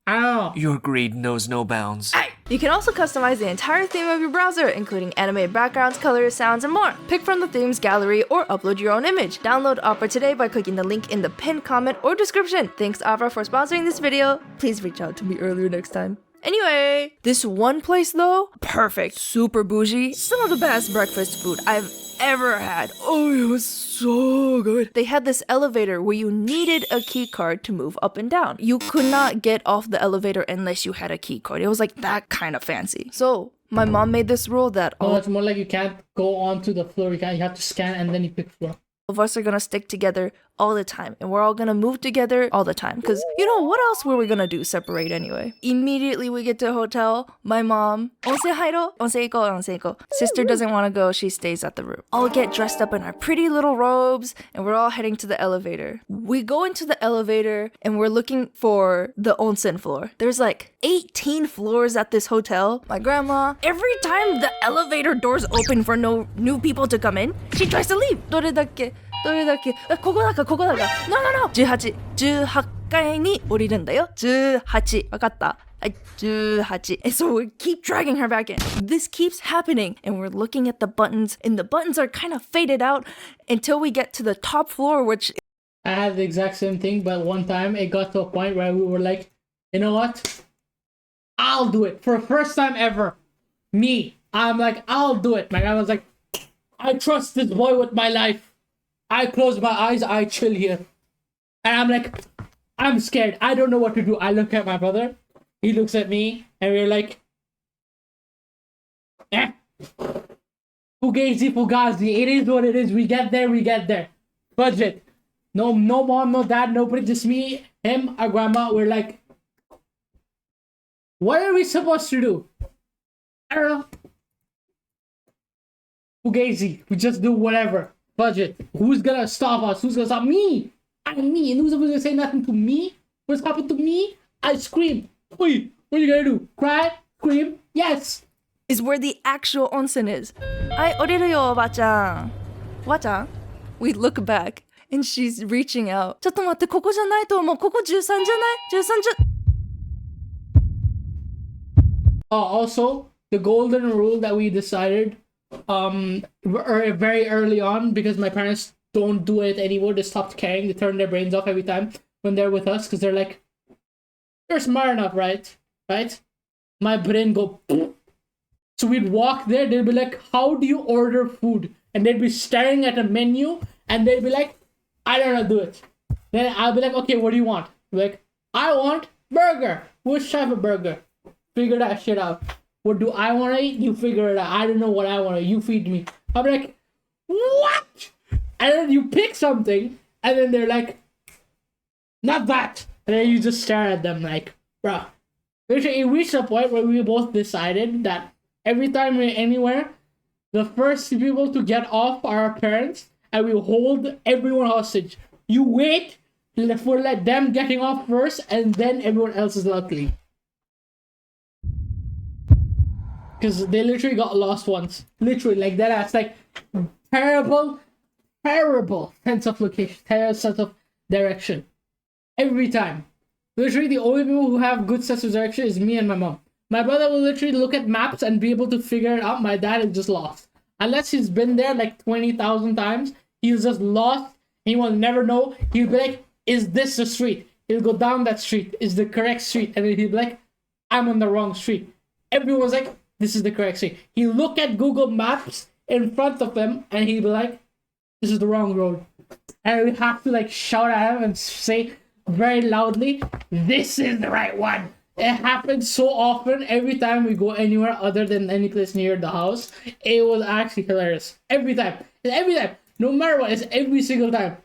I don't know. Your greed knows no bounds. You can also customize the entire theme of your browser, including animated backgrounds, colors, sounds, and more. Pick from the themes gallery or upload your own image. Download Opera today by clicking the link in the pinned comment or description. Thanks Opera for sponsoring this video. Please reach out to me earlier next time. Anyway, this one place though, perfect, super bougie, some of the best breakfast food I've ever had. Oh, it was so good. They had this elevator where you needed a key card to move up and down. You could not get off the elevator unless you had a key card. It was like that kind of fancy. So my mom made this rule that oh, it's more like you can't go onto the floor. You have to scan and then you pick floor. Of us are gonna stick together all the time, and we're all gonna move together all the time, because you know what else were we gonna do separate anyway? Immediately we get to a hotel, my mom onsen sister doesn't want to go, she stays at the room. All get dressed up in our pretty little robes, and we're all heading to the elevator. We go into the elevator and we're looking for the onsen floor. There's like 18 floors at this hotel. My grandma, every time the elevator doors open for no new people to come in, she tries to leave. どれだっけここだか No 18階に降りるんだよ。18わかった。18. And so we keep dragging her back in. This keeps happening, and we're looking at the buttons, and the buttons are kind of faded out until we get to the top floor, which I had the exact same thing, but one time it got to a point where we were like, you know what? I'll do it. For the first time ever. I'm like, I'll do it. My guy was like, I trust this boy with my life. I close my eyes, I chill here. And I'm like, I'm scared. I don't know what to do. I look at my brother. He looks at me, and we're like, Fugazi. It is what it is. We get there. Budget. No mom, no dad, nobody. Just me, him, our grandma. We're like, what are we supposed to do? I don't know. Fugazi. We just do whatever. Budget. Who's gonna stop us? Who's gonna stop me? I'm me. And who's gonna say nothing to me? What's happened to me? I scream. Wait, what are you gonna do? Cry? Scream? Yes. Is where the actual onsen is. はい、降りるよ、おばちゃん。おばちゃん? We look back, and she's reaching out. ちょっと待って、ここじゃないと思う。ここ13じゃない ?13 じゃ... Also, the golden rule that we decided very early on, because my parents don't do it anymore. They stopped caring. They turn their brains off every time when they're with us, because they're like, they're smart enough, right? My brain go boom. So we'd walk there, they'd be like, how do you order food? And they'd be staring at a menu, and they'd be like, I don't know, do it. Then I'll be like, okay, what do you want? Like, I want burger. Which type of burger? Figure that shit out. What do I want to eat? You figure it out. I don't know what I want to eat. You feed me. I'm like, what? And then you pick something, and then they're like, not that. And then you just stare at them like, bruh. It reached a point where we both decided that every time we're anywhere, the first people to get off are our parents, and we hold everyone hostage. You wait for them getting off first, and then everyone else is allowed to leave. Because they literally got lost once. Literally, like that. That's like terrible sense of location, terrible sense of direction. Every time. Literally, the only people who have good sense of direction is me and my mom. My brother will literally look at maps and be able to figure it out. My dad is just lost. Unless he's been there like 20,000 times, he's just lost. He will never know. He'll be like, is this the street? He'll go down that street. Is the correct street? And then he'll be like, I'm on the wrong street. Everyone's like, this is the correct street. He'll look at Google Maps in front of him, and he'll be like, this is the wrong road. And we have to like shout at him and say very loudly, this is the right one. It happens so often every time we go anywhere other than any place near the house. It was actually hilarious. Every time. No matter what, it's every single time.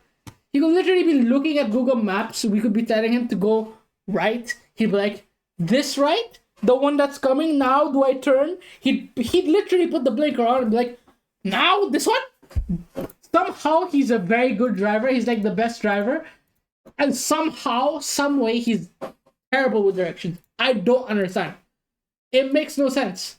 He could literally be looking at Google Maps. We could be telling him to go right. He'd be like, this right? The one that's coming now, do I turn? He'd literally put the blinker on and be like, now this one? Somehow he's a very good driver. He's like the best driver. And somehow, some way, he's terrible with directions. I don't understand. It makes no sense.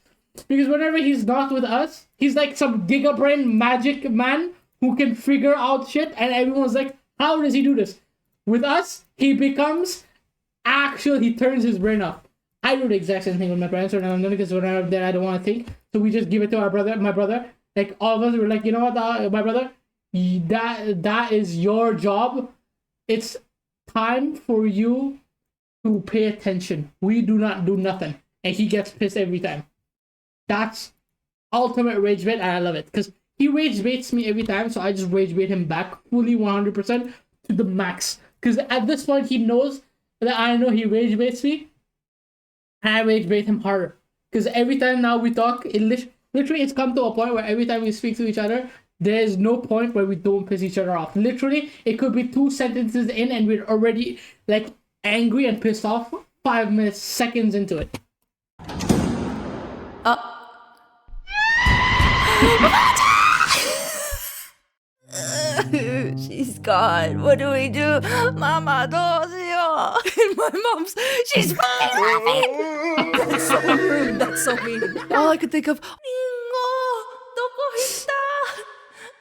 Because whenever he's not with us, he's like some gigabrain magic man who can figure out shit. And everyone's like, how does he do this? With us, he becomes he turns his brain off. I do the exact same thing with my parents when I'm doing, because when I'm there, I don't want to think. So we just give it to my brother. Like, all of us were like, you know what, my brother? That is your job. It's time for you to pay attention. We do not do nothing. And he gets pissed every time. That's ultimate rage bait, and I love it. Because he rage baits me every time, so I just rage bait him back fully 100% to the max. Because at this point, he knows that I know he rage baits me, and I rage bait him harder. Because every time now we talk, it literally it's come to a point where every time we speak to each other, there's no point where we don't piss each other off. Literally, it could be 2 sentences in and we're already like angry and pissed off 5 minutes, seconds into it. She's gone. What do we do? Mama, 도와주세요. And my mom's, she's fucking laughing. That's so rude. That's so mean. All I could think of, Ringo, doko hita?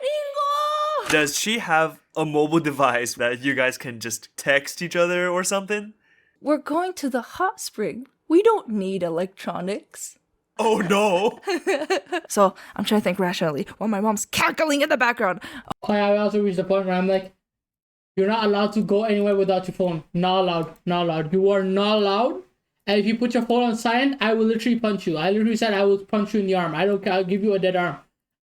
Ringo. Does she have a mobile device that you guys can just text each other or something? We're going to the hot spring. We don't need electronics. Oh no! So I'm trying to think rationally while my mom's cackling in the background. I also reached the point where I'm like, you're not allowed to go anywhere without your phone. Not allowed. Not allowed. You are not allowed. And if you put your phone on silent, I will literally punch you. I literally said I will punch you in the arm. I don't care. I'll give you a dead arm.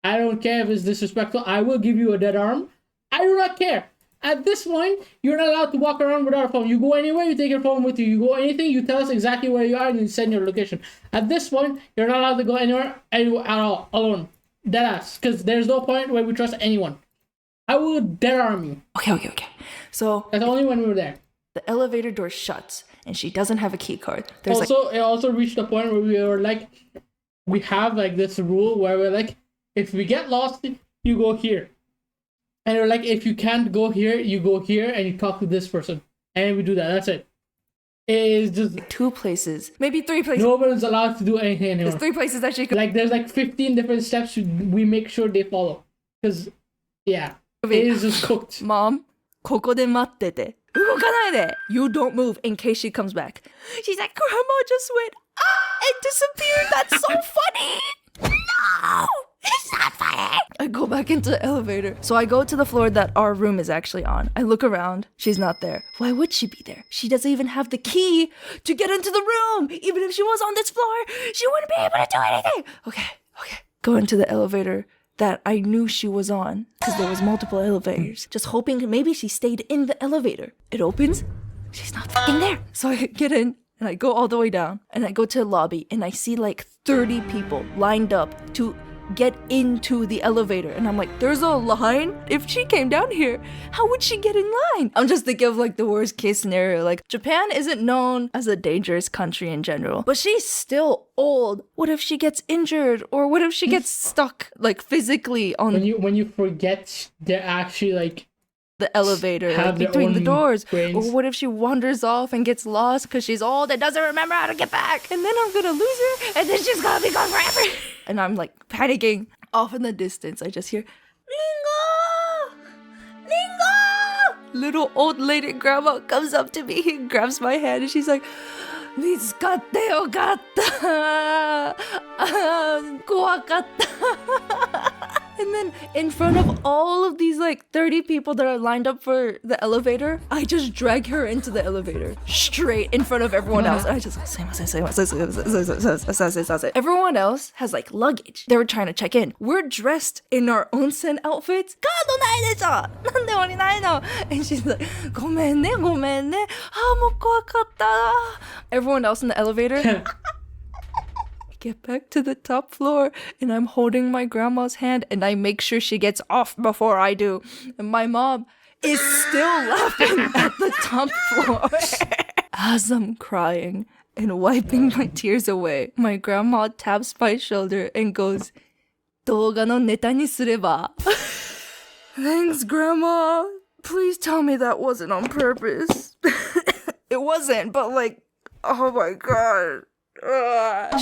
I don't care if it's disrespectful. I will give you a dead arm. I do not care. At this point, you're not allowed to walk around without a phone. You go anywhere, you take your phone with you. You go anything, you tell us exactly where you are and you send your location. At this point, you're not allowed to go anywhere at all, alone. Deadass. Because there's no point where we trust anyone. I will dead arm you. Okay. So that's only when we were there. The elevator door shuts and she doesn't have a key card. It also reached the point where we were like, we have like this rule where we're like, if we get lost, you go here. And we're like, if you can't go here, you go here and you talk to this person. And we do that. That's it. It is just 2 places, maybe 3 places. No one's allowed to do anything anymore. There's 3 places that she could. Like, there's like 15 different steps we make sure they follow. Because, yeah, it is just cooked. Mom, ここで待ってて。動かないで. You don't move in case she comes back. She's like, Grandma just went, and disappeared. That's so funny. No! It's not funny. I go back into the elevator. So I go to the floor that our room is actually on. I look around. She's not there. Why would she be there? She doesn't even have the key to get into the room. Even if she was on this floor, she wouldn't be able to do anything. Okay. Go into the elevator that I knew she was on because there was multiple elevators. Just hoping maybe she stayed in the elevator. It opens. She's not fucking there. So I get in. And I go all the way down. And I go to the lobby. And I see like 30 people lined up to get into the elevator. And I'm like, there's a line? If she came down here, how would she get in line? I'm just thinking of like the worst case scenario. Like, Japan isn't known as a dangerous country in general, but she's still old. What if she gets injured? Or what if she gets stuck like physically on when you forget they're actually like the elevator, like, between the doors? Brains. Or what if she wanders off and gets lost because she's old and doesn't remember how to get back? And then I'm gonna lose her and then she's gonna be gone forever. And I'm like panicking. Off in the distance, I just hear, Ringo! Little old lady grandma comes up to me and grabs my hand and she's like, 見つかってよかった。怖かった。And then in front of all of these like 30 people that are lined up for the elevator, I just drag her into the elevator straight in front of everyone else. And I just everyone else has like luggage. They were trying to check in. We're dressed in our onsen outfits. カードないでしょ。なんで俺ないの? And she's like, ごめんね。もう怖かった。Everyone else in the elevator. Get back to the top floor and I'm holding my grandma's hand and I make sure she gets off before I do. And my mom is still laughing at the top floor. As I'm crying and wiping my tears away, my grandma taps my shoulder and goes, 動画のネタにすれば. Thanks, Grandma. Please tell me that wasn't on purpose. It wasn't, but like, oh my god.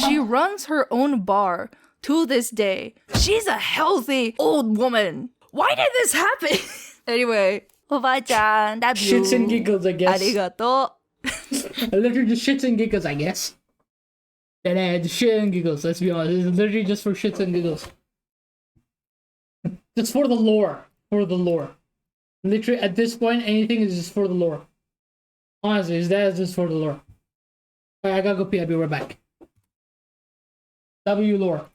She runs her own bar to this day. She's a healthy old woman. Why did this happen? Anyway, おばあちゃん, love you. Shits and giggles, I guess. ありがとう. Literally just shits and giggles, I guess. Just shit and giggles, let's be honest. It's literally just for shits and giggles. Just for the lore. For the lore. Literally, at this point, anything is just for the lore. Honestly, that's just for the lore. Alright, I gotta go pee. I'll be right back. W lore.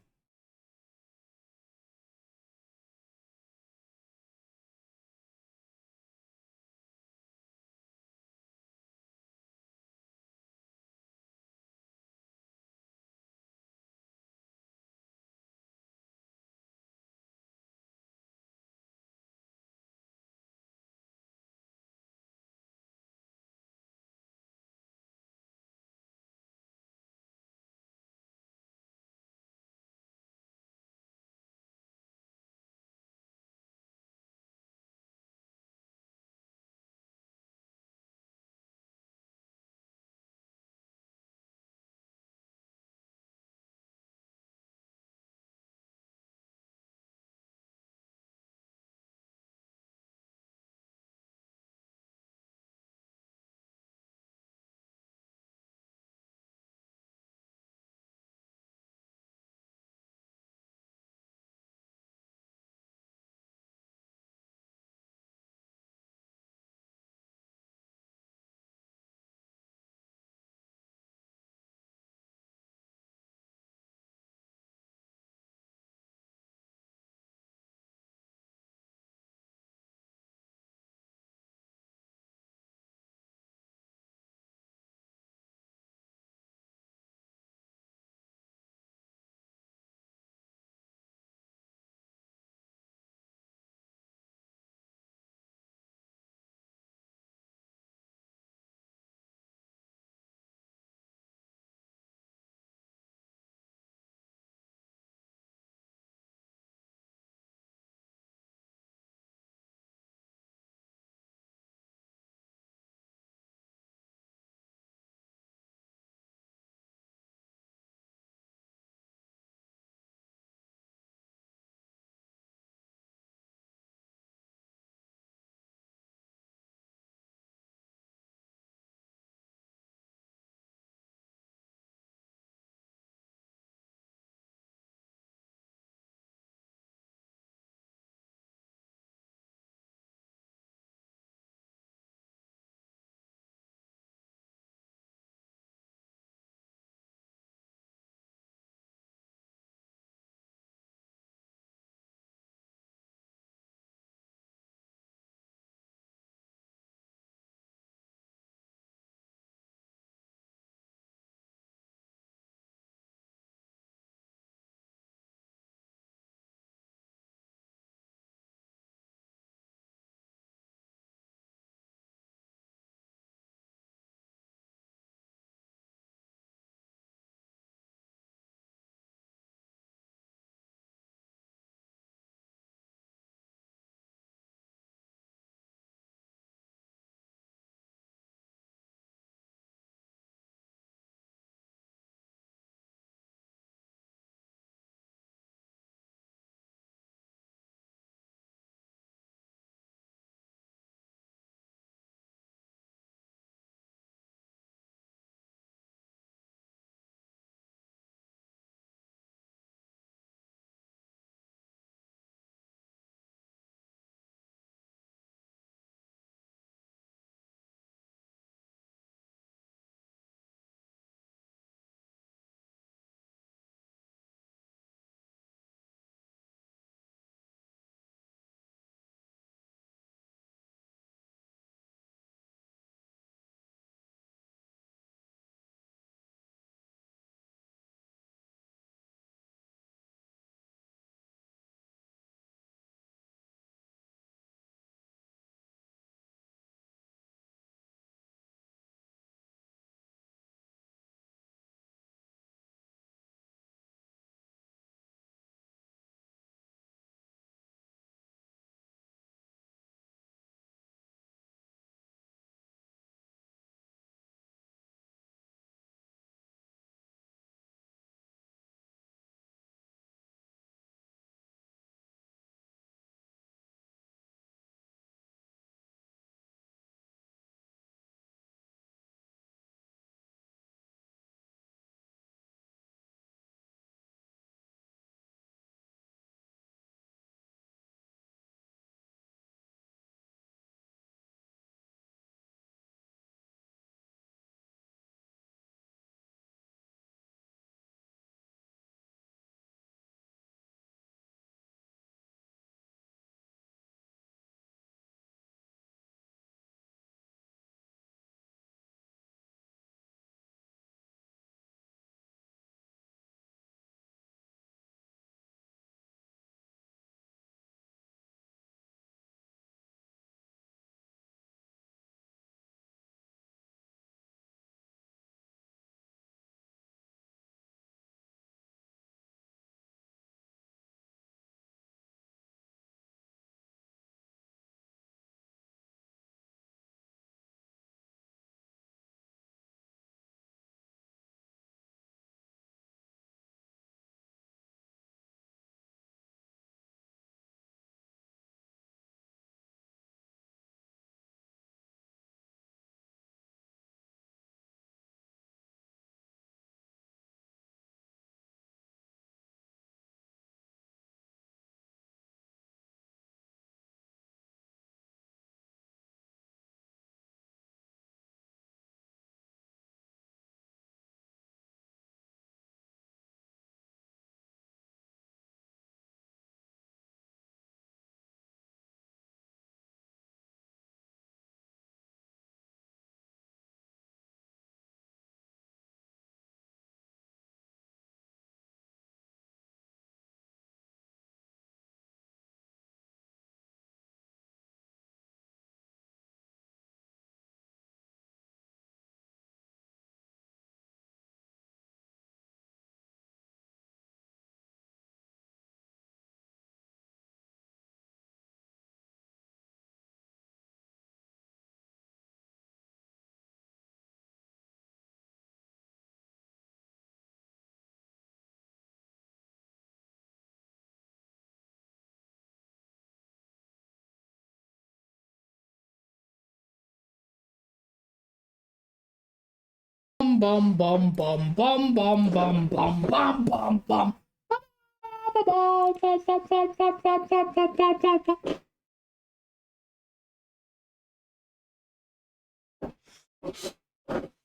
bum bum bum bum bum bum bum bum bum bum bum.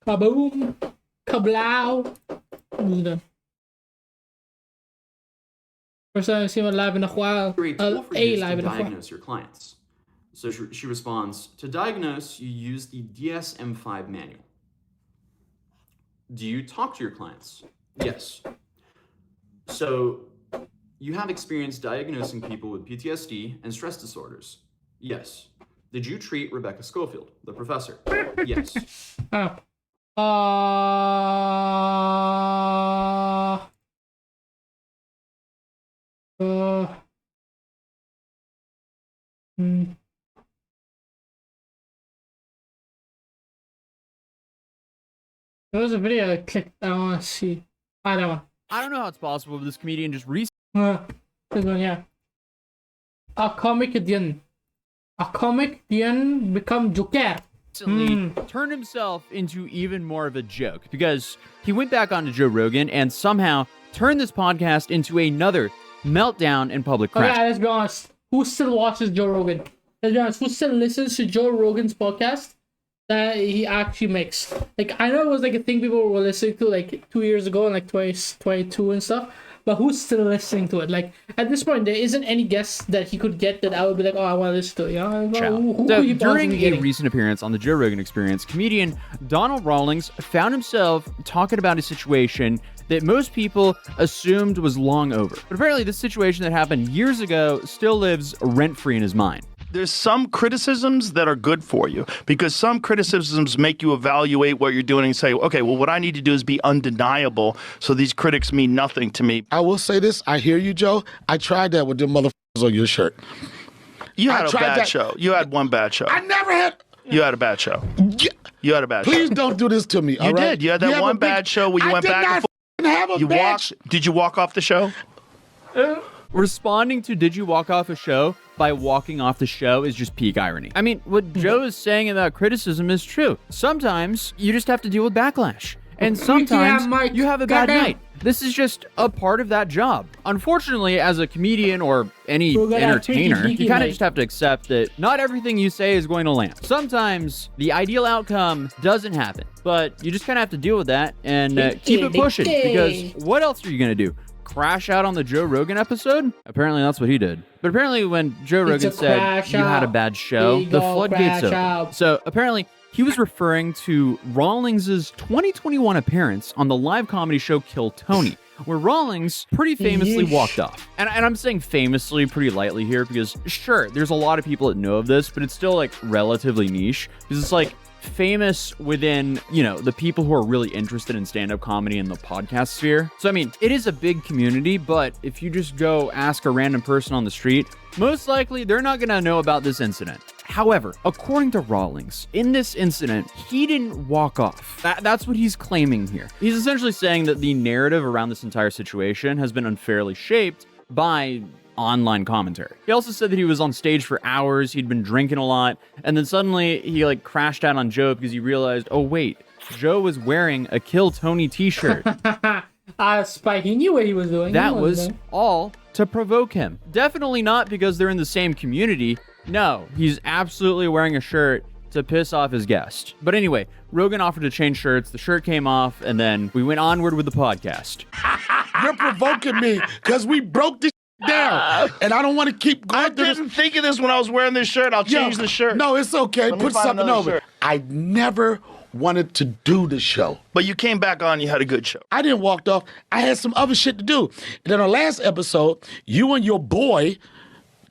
Kaboom, kablow. First time I've seen one live in a while. Great tool for you live to in a while. diagnose your clients. So she responds, to diagnose, you use the DSM-5 manual. Do you talk to your clients? Yes. So you have experience diagnosing people with PTSD and stress disorders? Yes. Did you treat Rebecca Schofield, the professor? Yes. There was a video I clicked. I want to see. That one. I don't know how it's possible, but this comedian just This one, yeah. A comedian become Joker. recently turned himself into even more of a joke because he went back onto Joe Rogan and somehow turned this podcast into another meltdown in public crash. Okay, let's be honest. Who still watches Joe Rogan? Let's be honest. Who still listens to Joe Rogan's podcast that he actually makes? Like, I know it was like a thing people were listening to like 2 years ago and like 2022 and stuff. But who's still listening to it? Like, at this point, there isn't any guest that he could get that I would be like, oh, I want to listen to it. You know? So, during a recent appearance on the Joe Rogan Experience, comedian Donald Rawlings found himself talking about a situation that most people assumed was long over. But apparently, this situation that happened years ago still lives rent-free in his mind. There's some criticisms that are good for you because some criticisms make you evaluate what you're doing and say, okay, well, what I need to do is be undeniable so these critics mean nothing to me. I will say this. I hear you, Joe. I tried that with them motherfuckers on your shirt. You had a bad show. You had one bad show. I never had... You had a bad show. You had a bad show. Please don't do this to me, all right? You did. You had that one bad show where you went back and forth. Did you walk off the show? Responding to did you walk off a show by walking off the show is just peak irony. I mean, what Joe is saying about criticism is true. Sometimes you just have to deal with backlash. And sometimes you have a bad night. This is just a part of that job. Unfortunately, as a comedian or any entertainer, you kind of just have to accept that not everything you say is going to land. Sometimes the ideal outcome doesn't happen, but you just kind of have to deal with that and keep it pushing, because what else are you going to do? Crash out on the Joe Rogan episode? Apparently that's what he did. But apparently when Joe Rogan said you had a bad show, the floodgates opened. So apparently he was referring to Rawlings' 2021 appearance on the live comedy show Kill Tony, where Rawlings pretty famously walked off. And I'm saying famously pretty lightly here because sure, there's a lot of people that know of this, but it's still like relatively niche because it's like famous within, you know, the people who are really interested in stand-up comedy in the podcast sphere. So, I mean, it is a big community, but if you just go ask a random person on the street, most likely they're not gonna know about this incident. However, according to Rawlings, in this incident, he didn't walk off. That's what he's claiming here. He's essentially saying that the narrative around this entire situation has been unfairly shaped by online commentary. He also said that he was on stage for hours, he'd been drinking a lot, and then suddenly he like crashed out on Joe because he realized, oh wait, Joe was wearing a Kill Tony t-shirt. Spike, he knew what he was doing. That was all to provoke him. Definitely not because they're in the same community. No, he's absolutely wearing a shirt to piss off his guest. But anyway, Rogan offered to change shirts, the shirt came off, and then we went onward with the podcast. You're provoking me because we broke this down, and I don't want to keep going. I didn't think of this when I was wearing this shirt. I'll change the shirt. No, it's okay. Put something over. Shirt. I never wanted to do the show. But you came back on, you had a good show. I didn't walk off. I had some other shit to do. And then our last episode, you and your boy,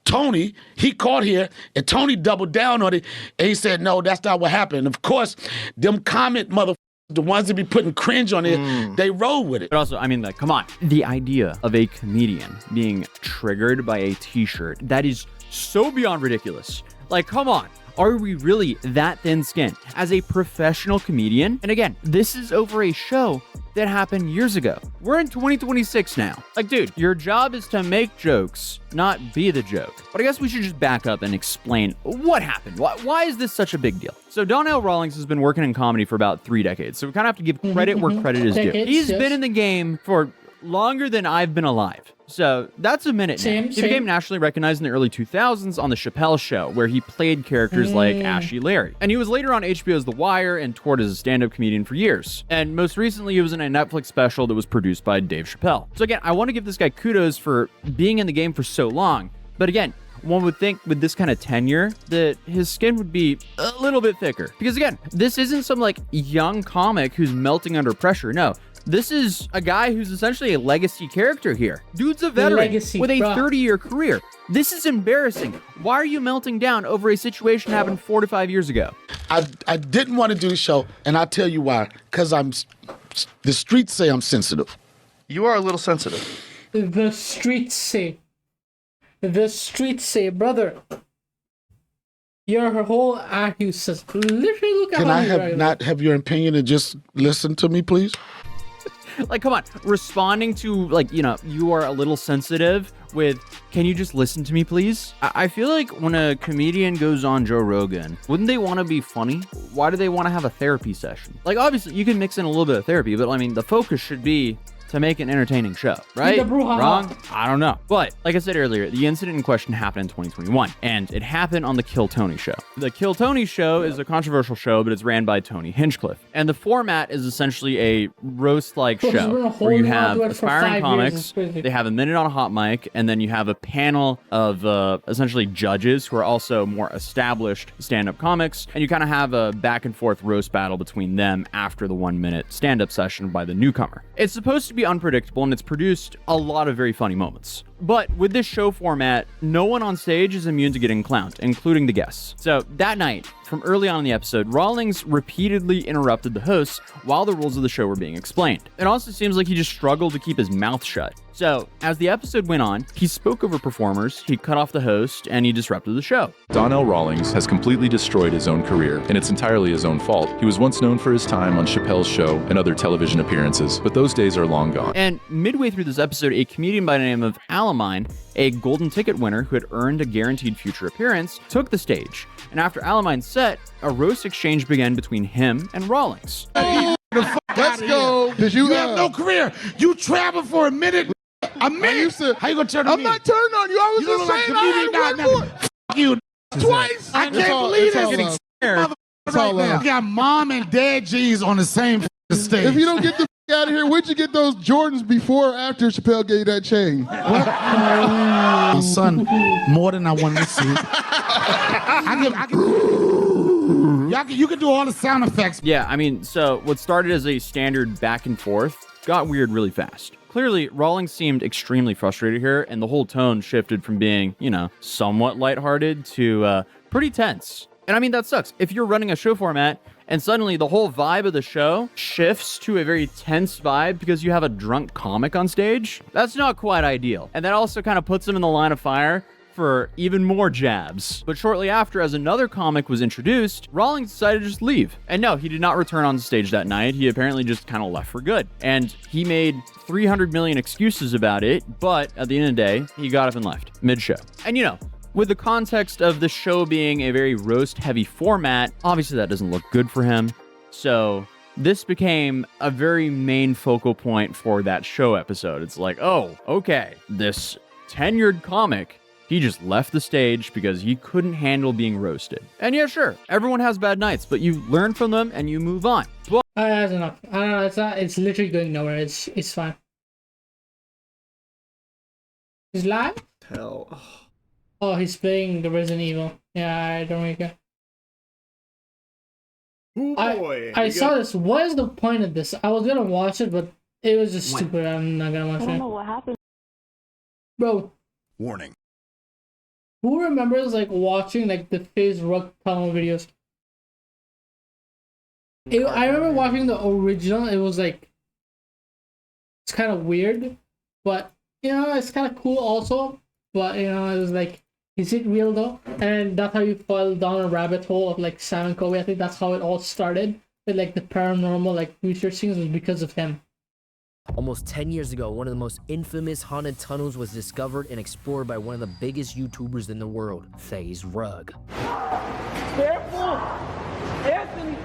Tony, he called here, and Tony doubled down on it, and he said, no, that's not what happened. Of course, them comment motherfuckers, the ones that be putting cringe on it, they roll with it. But also, I mean, like, come on. The idea of a comedian being triggered by a t-shirt, that is so beyond ridiculous. Like, come on. Are we really that thin-skinned? As a professional comedian, and again, this is over a show that happened years ago. We're in 2026 now. Like, dude, your job is to make jokes, not be the joke. But I guess we should just back up and explain what happened. Why is this such a big deal? So Donnell Rawlings has been working in comedy for about 3 decades. So we kind of have to give credit where credit is due. He's been in the game for longer than I've been alive. So that's a minute now. He became nationally recognized in the early 2000s on The Chappelle Show, where he played characters like Ashy Larry. And he was later on HBO's The Wire and toured as a stand-up comedian for years. And most recently, he was in a Netflix special that was produced by Dave Chappelle. So again, I want to give this guy kudos for being in the game for so long. But again, one would think with this kind of tenure that his skin would be a little bit thicker. Because again, this isn't some like young comic who's melting under pressure. No. This is a guy who's essentially a legacy character here. Dude's a veteran with a 30-year career. This is embarrassing. Why are you melting down over a situation that happened 4 to 5 years ago? I didn't want to do the show, and I'll tell you why. Because the streets say I'm sensitive. You are a little sensitive. The streets say. The streets say, brother. Your whole attitude says, literally look at how Can I not have your opinion and just listen to me, please? Like, come on, responding to, like, you know, you are a little sensitive with, can you just listen to me, please? I feel like when a comedian goes on Joe Rogan, wouldn't they want to be funny? Why do they want to have a therapy session? Like, obviously, you can mix in a little bit of therapy, but I mean, the focus should be to make an entertaining show, right? Wrong? I don't know. But like I said earlier, the incident in question happened in 2021, and it happened on the Kill Tony show. The Kill Tony show is a controversial show, but it's ran by Tony Hinchcliffe. And the format is essentially a roast-like show where you have aspiring comics, they have a minute on a hot mic, and then you have a panel of essentially judges who are also more established stand-up comics, and you kind of have a back-and-forth roast battle between them after the 1-minute stand-up session by the newcomer. It's supposed to be unpredictable, and it's produced a lot of very funny moments. But with this show format, no one on stage is immune to getting clowned, including the guests. So that night, from early on in the episode, Rawlings repeatedly interrupted the hosts while the rules of the show were being explained. It also seems like he just struggled to keep his mouth shut. So, as the episode went on, he spoke over performers, he cut off the host, and he disrupted the show. Donnell Rawlings has completely destroyed his own career, and it's entirely his own fault. He was once known for his time on Chappelle's Show and other television appearances, but those days are long gone. And midway through this episode, a comedian by the name of Alamine, a golden ticket winner who had earned a guaranteed future appearance, took the stage. And after Alamine's set, a roast exchange began between him and Rawlings. Let's go. You have no career. You travel for a minute. A minute? How you gonna turn on me? I'm not turning on you. I was just saying I had one more. You Twice. I can't believe this. Getting scared. Right now. You got mom and dad G's on the same stage. If you don't get the out of here, where'd you get those Jordans before or after Chappelle gave you that chain? My son, more than I wanted to see. You can do all the sound effects. Yeah, I mean, so what started as a standard back and forth got weird really fast. Clearly, Rawlings seemed extremely frustrated here, and the whole tone shifted from being, you know, somewhat lighthearted to pretty tense. And I mean, that sucks. If you're running a show format and suddenly the whole vibe of the show shifts to a very tense vibe because you have a drunk comic on stage, that's not quite ideal. And that also kind of puts him in the line of fire for even more jabs. But shortly after, as another comic was introduced, Rawlings decided to just leave. And no, he did not return on stage that night. He apparently just kind of left for good. And he made 300 million excuses about it, but at the end of the day, he got up and left mid-show. And you know, with the context of the show being a very roast-heavy format, obviously that doesn't look good for him. So this became a very main focal point for that show episode. It's like, oh, okay, this tenured comic, he just left the stage because he couldn't handle being roasted. And yeah, sure, everyone has bad nights, but you learn from them and you move on. But that's enough. I don't know, it's literally going nowhere. It's fine. He's live? Hell. Oh, he's playing the Resident Evil. Yeah, I don't really care. Oh boy. I saw this. What is the point of this? I was gonna watch it, but it was just stupid. I'm not gonna watch it. I don't know what happened. Bro. Warning. Who remembers like watching like the FaZe Rock tunnel videos? I remember watching the original. It was like, it's kind of weird, but you know, it's kind of cool also. But you know, it was like, is it real though? And that's how you fall down a rabbit hole of like Sam and Kobe. I think that's how it all started. With like the paranormal like research things was because of him. Almost 10 years ago, one of the most infamous haunted tunnels was discovered and explored by one of the biggest YouTubers in the world, FaZe Rug. Careful! Anthony!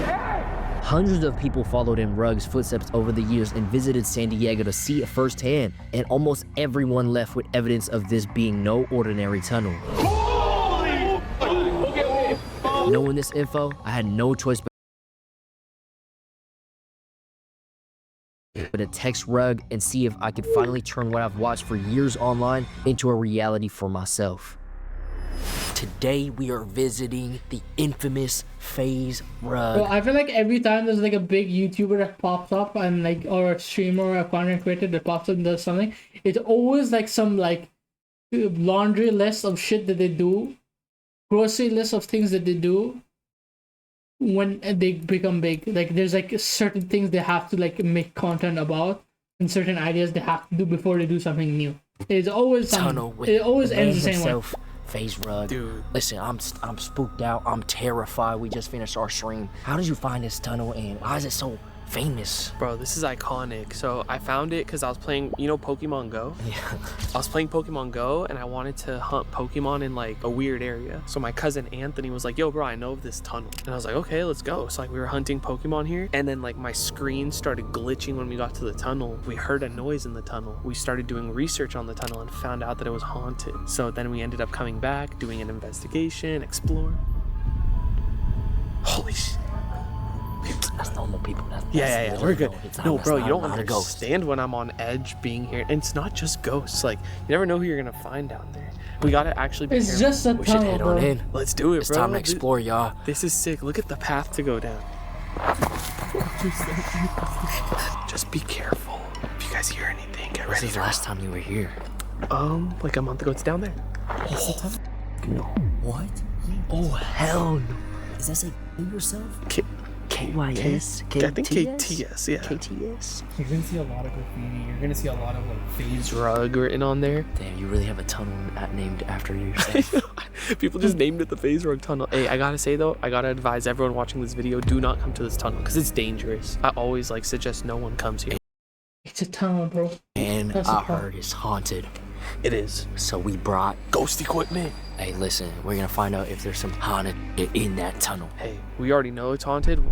Hey! Hundreds of people followed in Rug's footsteps over the years and visited San Diego to see it firsthand, and almost everyone left with evidence of this being no ordinary tunnel. Okay. Knowing this info, I had no choice but to text Rug and see if I could finally turn what I've watched for years online into a reality for myself. Today we are visiting the infamous FaZe Rug. Well, I feel like every time there's like a big YouTuber that pops up and like, or a streamer or a content creator that pops up and does something, it's always like some like laundry list of shit that they do, grocery list of things that they do when they become big. Like there's like certain things they have to like make content about and certain ideas they have to do before they do something new. It's always something. It always ends the same way. FaZe Rug. Dude. Listen, I'm spooked out. I'm terrified. We just finished our stream. How did you find this tunnel and why is it so famous? Bro, this is iconic. So I found it because I was playing, you know, Pokemon Go? Yeah. I was playing Pokemon Go and I wanted to hunt Pokemon in like a weird area. So my cousin Anthony was like, yo bro, I know of this tunnel. And I was like, okay, let's go. So like we were hunting Pokemon here and then like my screen started glitching when we got to the tunnel. We heard a noise in the tunnel. We started doing research on the tunnel and found out that it was haunted. So then we ended up coming back, doing an investigation, explore. Holy shit. That's normal people. Yeah, we're good. No, bro, you don't want to understand when I'm on edge being here. And it's not just ghosts. Like, you never know who you're gonna find down there. We gotta actually be It's careful. just a tunnel, We should head on in. Let's do it, It's bro. time to explore, y'all. This is sick. Look at the path to go down. Just be careful. If you guys hear anything, get ready. This is the last time you were here. Like a month ago. It's down there. No. What? Oh, hell no. Does that say yourself? KYS? I think KTS, yeah. KTS? You're gonna see a lot of graffiti. You're gonna see a lot of like FaZe Rug written on there. Damn, you really have a tunnel named after yourself. People just named it the FaZe Rug tunnel. Hey, I gotta say though, I gotta advise everyone watching this video, do not come to this tunnel because it's dangerous. I always like suggest no one comes here. It's a tunnel, bro. And That's I a problem. heard it's haunted. It is. So we brought ghost equipment. Hey, listen, we're gonna find out if there's some haunted in that tunnel. Hey, we already know it's haunted.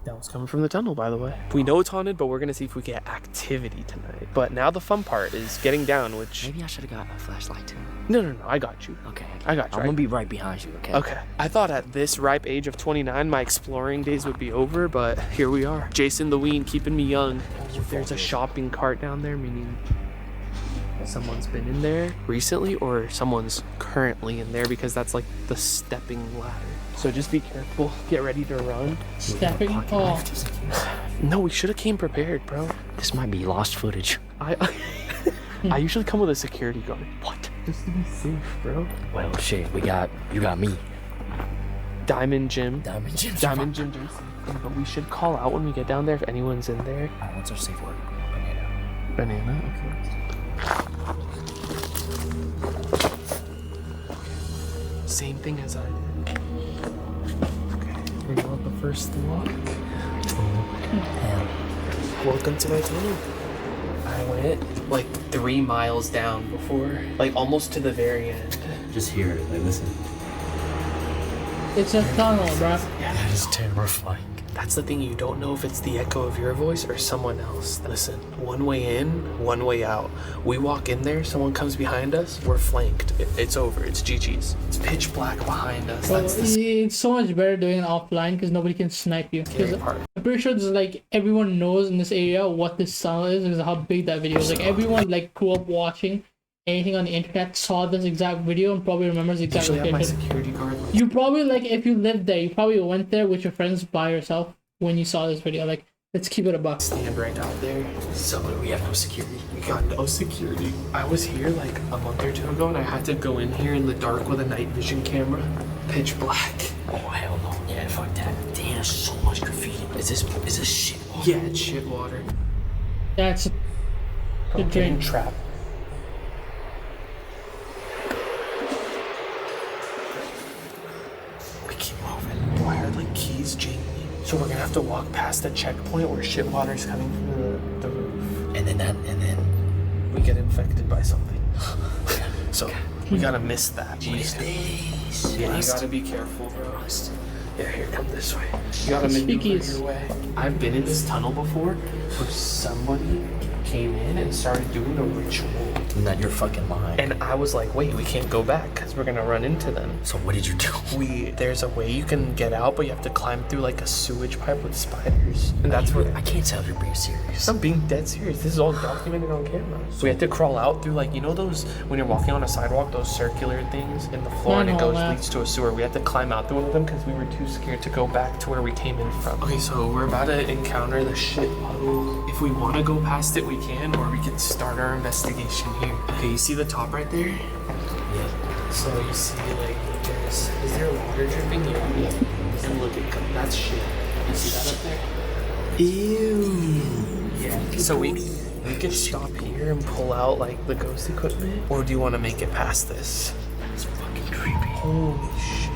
That was coming from the tunnel, by the way. We know it's haunted, but we're gonna see if we get activity tonight. But now the fun part is getting down, which... Maybe I should have got a flashlight too. No, I got you. Okay. I got you. I'm gonna be right behind you, okay? Okay. I thought at this ripe age of 29, my exploring days would be over, but here we are. Jason the Ween keeping me young. There's a shopping cart down there, meaning someone's been in there recently or someone's currently in there because that's like the stepping ladder. So just be careful. Get ready to run. Stepping off. No, we should have came prepared, bro. This might be lost footage. I usually come with a security guard. What? Just to be safe, bro. Well, shit, you got me. Diamond Jim. Diamond Jim. Jason. But we should call out when we get down there if anyone's in there. Alright, what's our safe word? Banana? Okay. Same thing as I did. Okay, we're going up the first walk. Welcome to my tunnel. I went like 3 miles down before, like almost to the very end. Just hear it, like listen. It's a tunnel, bro. Yeah, that is terrifying. That's the thing, you don't know if it's the echo of your voice or someone else. Listen, one way in, one way out. We walk in there, someone comes behind us, we're flanked. It's over, it's GG's. It's pitch black behind us. Well, That's the it's so much better doing it offline because nobody can snipe you. scary part. I'm pretty sure there's like everyone knows in this area what this tunnel is because of how big that video is. Like everyone like grew up watching anything on the internet, saw this exact video and probably remembers exactly Usually what have it my is. security guard. You probably like if you lived there, you probably went there with your friends by yourself when you saw this video. Like, let's keep it a buck. Stand right out there. So we have no security. We got no security. I was here like a month or 2 ago and I had to go in here in the dark with a night vision camera. Pitch black. Oh hell no. Yeah, fuck that. Damn, there's so much graffiti. Is this shit water? Yeah, it's shit water. That's a I'm getting drain. trapped. We keep moving. Oh, I heard like keys jingling. So we're gonna have to walk past the checkpoint where shit water's coming from the roof. And then we get infected by something. So we gotta miss that. Jeez. Yeah, you gotta be careful, bro. Yeah, here, come this way. You gotta maneuver your way. I've been in this tunnel before where somebody came in and started doing a ritual. Not your fucking line. And I was like, wait, we can't go back because we're gonna run into them. So what did you do? There's a way you can get out, but you have to climb through like a sewage pipe with spiders. And that's where I can't tell if you're being serious. I'm being dead serious. This is all documented on camera. So we had to crawl out through like, you know those, when you're walking on a sidewalk, those circular things in the floor and it leads to a sewer. We had to climb out through one of them because we were too scared to go back to where we came in from. Okay, so we're about to encounter the shit puddle. If we want to go past it, we can, or we can start our investigation here. Okay, you see the top right there? Yeah. So you see like, is there water dripping? Yeah. And look at that's shit. You see that up there? Ew. Yeah. So we could stop here and pull out like the ghost equipment, or do you want to make it past this? It's fucking creepy. Holy shit.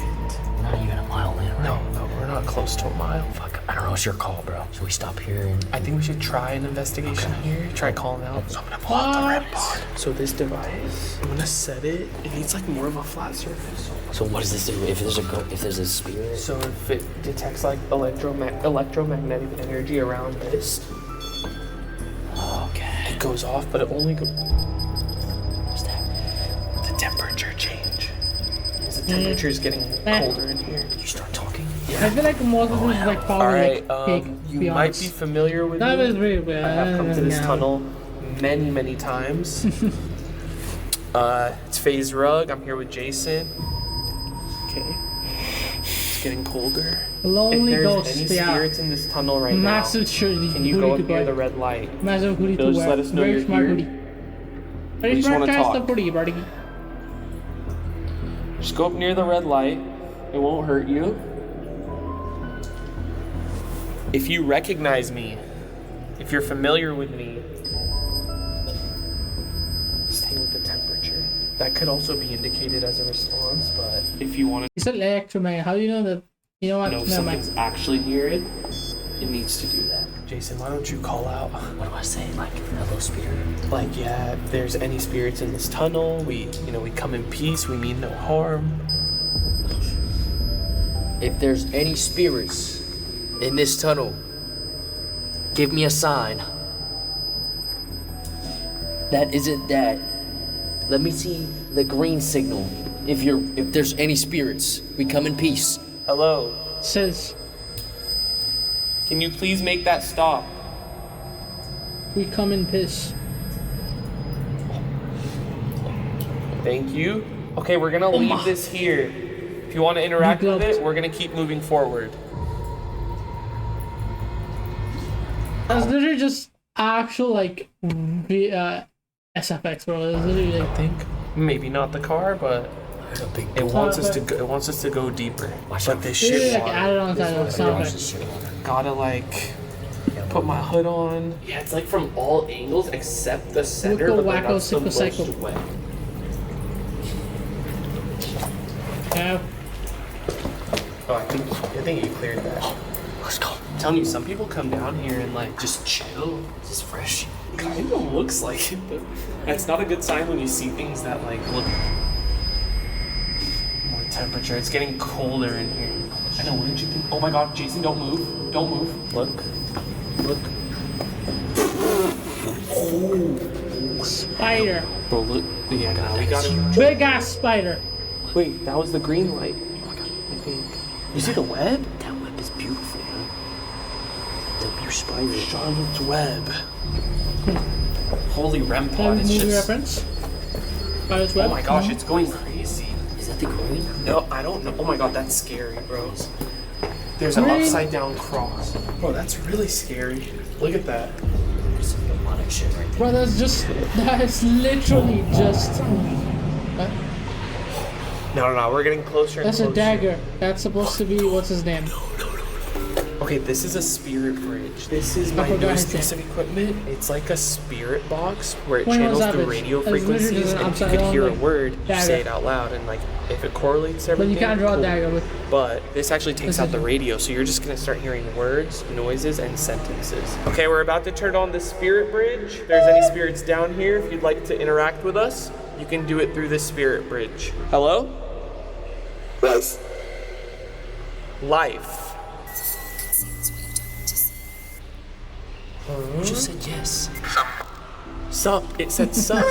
Not even a mile in, right? No, we're not close to a mile. Fuck, I don't know. It's your call, bro. Should we stop here and... I think we should try an investigation here. Try calling out. So I'm gonna pull out the REM pod. So this device, I'm gonna set it. It needs like more of a flat surface. So what does this do? If there's a spirit? So if it detects like electromagnetic energy around this, okay, it goes off, but it only goes... What's that? The temperature change. Because the temperature is getting colder in here. You start talking? I feel like most of this is like probably like you might be familiar with that me. was really weird. I have come to this tunnel many times. It's FaZe Rug. I'm here with Jason. Okay. It's getting colder. Lonely if there's ghosts, any spirits in this tunnel right massive now, can you go up near the red light? Massive hoodie Just let us know you're here. We just want to talk. Just go up near the red light. It won't hurt you. If you recognize me, if you're familiar with me, stay with the temperature. That could also be indicated as a response, but if you want to... You said electromagnet. How do you know that? You know what? No, something's actually near it. It needs to do that. Jason, why don't you call out? What do I say? Like, hello, spirit? Like, yeah, if there's any spirits in this tunnel, we come in peace, we mean no harm. If there's any spirits in this tunnel, give me a sign. That isn't that. Let me see the green signal. If there's any spirits, we come in peace. Hello. Says, can you please make that stop? We come in piss. Thank you. Okay, we're gonna leave this here. If you want to interact with it, we're gonna keep moving forward. That's literally just actual like SFX, bro. It's literally like, I think maybe not the car, but it wants us to go. It wants us to go deeper. But this shit like added on to gotta like put my hood on. Yeah, it's like from all angles except the center, but then that's the most wet. Yeah. Oh, I think you cleared that. Let's go. I'm telling you, some people come down here and like just chill. This is fresh. Kind of looks like it, but that's not a good sign when you see things that like look more temperature. It's getting colder in here. I know. What did you think? Oh my God, Jason, don't move! Don't move! Look! Oh, spider. Bro, look! Yeah, now we got it. Big ass spider. Wait, that was the green light. I think. You see the web? That web is beautiful, man. The pure spider. Charlotte's Web. Holy REM pod. It's movie just... reference. Charlotte's Web. Oh my gosh, it's going crazy. Is that the green? No, I don't know. Oh my God, that's scary, bro. There's an upside down cross. Bro, that's really scary. Look at that. There's a lot of shit right there. Bro, that's literally just. No, we're getting closer and That's closer. a dagger. That's supposed to be, what's his name? Okay, this is a spirit bridge. This is my newest piece of equipment. It's like a spirit box where it channels the radio frequencies, and if you could hear a word, you say it out loud, and like if it correlates But everything. you can't draw a cool. dagger with. But this actually takes This out is- the radio, so you're just gonna start hearing words, noises, and sentences. Okay, we're about to turn on the spirit bridge. If there's any spirits down here, if you'd like to interact with us, you can do it through the spirit bridge. Hello? Life. Life. You just said yes. Sup. It said sup.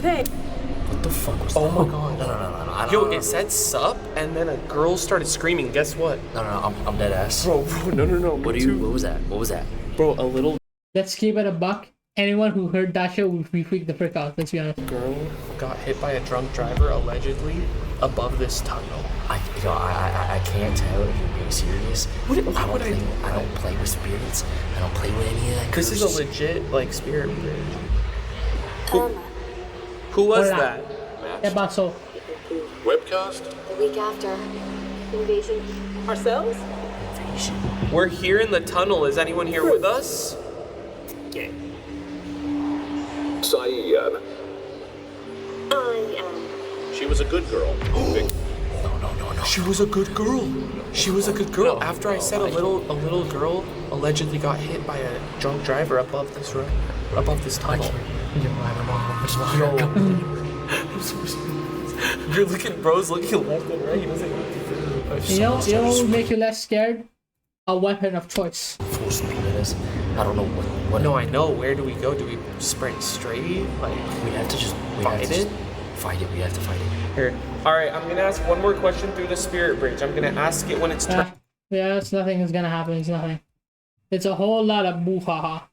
Hey. What the fuck was that? Oh my god. No. Yo, it said sup, and then a girl started screaming. Guess what? No, I'm dead ass. Bro, no. What was that? What was that? Bro, a little Let's keep it a buck. Anyone who heard that shit would be freaked the frick out. Let's be honest. girl got hit by a drunk driver allegedly above this tunnel. I can't tell if you're being serious. What- I what don't would play. I don't play with spirits. I don't play with any of that. This is a cursed- legit like spirit bridge. Who was Hola. that? ¿Qué pasó? Webcast? The week after. Invasion. Ourselves? We're here in the tunnel. Is anyone here with us? Syed. She was a good girl. No. She was a good girl. She was a good girl. After I said a little girl allegedly got hit by a drunk driver above this road, above this tunnel. You're looking, bro's looking left and right. He doesn't. You know what would make you less scared? A weapon of choice. I don't know what. No, I know. Where do we go? Do we sprint straight? Like We have to just fight it? Fight it. We have to fight it. Here. All right. I'm gonna ask one more question through the spirit bridge. I'm gonna ask it when it's turn. Yeah, it's nothing is gonna happen. It's nothing. It's a whole lot of boo-ha-ha.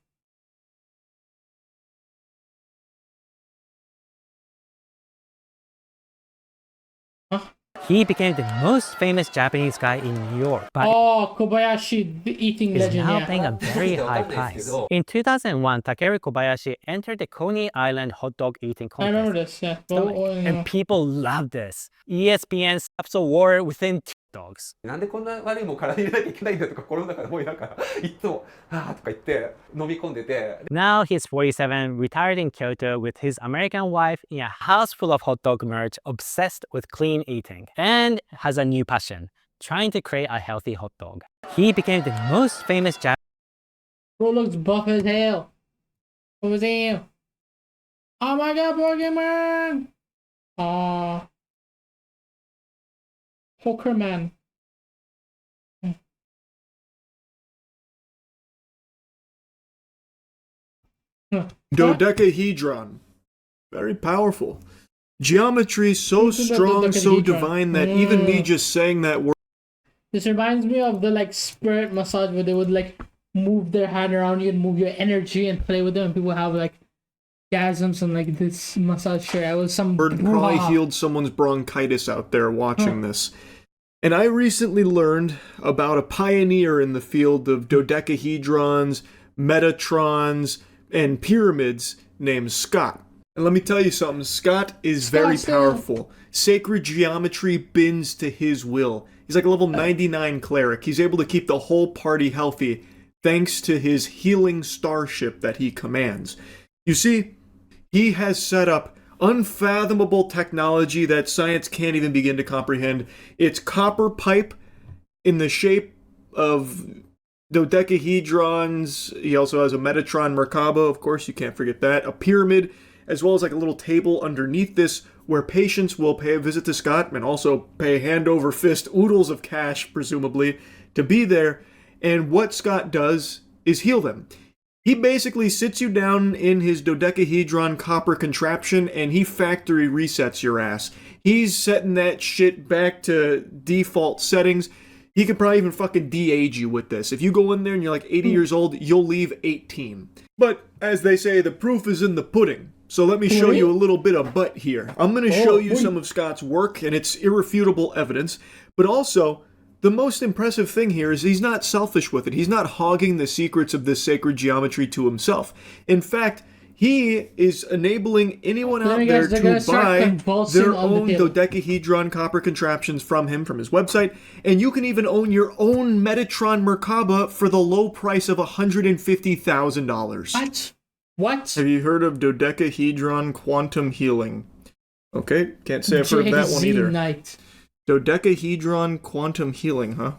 He became the most famous Japanese guy in New York, but Oh, Kobayashi, the eating is legend. now Yeah. paying a very high price. In 2001, Takeru Kobayashi entered the Coney Island hot dog eating I remember contest, this. Yeah. and people loved this. ESPN stops a war within two dogs. なんでこんな悪いもん体に入れなきゃいけないんだとか心の中で思いながらいつも「ああ」とか言って飲み込んでて Now he's 47, retired in Kyoto with his American wife in a house full of hot dog merch, obsessed with clean eating, and has a new passion, trying to create a healthy hot dog. He became the most famous Japanese Bro looks buff as hell. What was him? Oh my god, Pokemon! Aw. Pokerman. Dodecahedron. Very powerful. Geometry so Listen to strong, so dodecahedron. divine that even me just saying that word. This reminds me of the like spirit massage where they would like move their hand around you and move your energy and play with them, and people have like gasms and like this massage chair. It was some Probably brouhaha. healed someone's bronchitis out there watching this. And I recently learned about a pioneer in the field of dodecahedrons, metatrons, and pyramids named Scott. And let me tell you something, Scott is very powerful. Sacred geometry bends to his will. He's like a level 99 cleric. He's able to keep the whole party healthy thanks to his healing starship that he commands. You see, he has set up unfathomable technology that science can't even begin to comprehend. It's copper pipe in the shape of dodecahedrons. He also has a Metatron Merkaba, of course, you can't forget that. A pyramid, as well as like a little table underneath this where patients will pay a visit to Scott and also pay hand over fist oodles of cash, presumably, to be there. And what Scott does is heal them. He basically sits you down in his dodecahedron copper contraption and he factory resets your ass. He's setting that shit back to default settings. He could probably even fucking de-age you with this. If you go in there and you're like 80 years old, you'll leave 18. But as they say, the proof is in the pudding. So let me show you a little bit of butt here. I'm going to show you some of Scott's work and it's irrefutable evidence. But also, the most impressive thing here is he's not selfish with it. He's not hogging the secrets of this sacred geometry to himself. In fact, he is enabling anyone out there to buy their own dodecahedron copper contraptions from him, from his website, and you can even own your own Metatron Merkaba for the low price of $150,000. What? What? Have you heard of dodecahedron quantum healing? Okay, can't say I've heard of that one either. Knight. Dodecahedron quantum healing, huh?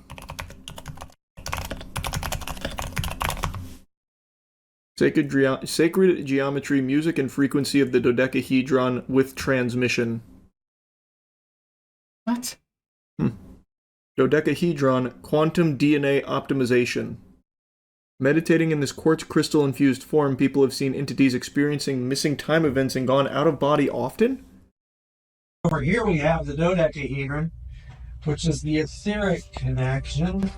Sacred geometry, music, and frequency of the dodecahedron with transmission. What? Dodecahedron quantum DNA optimization. Meditating in this quartz crystal-infused form, people have seen entities experiencing missing time events and gone out of body often? Over here we have the dodecahedron, which is the etheric connection.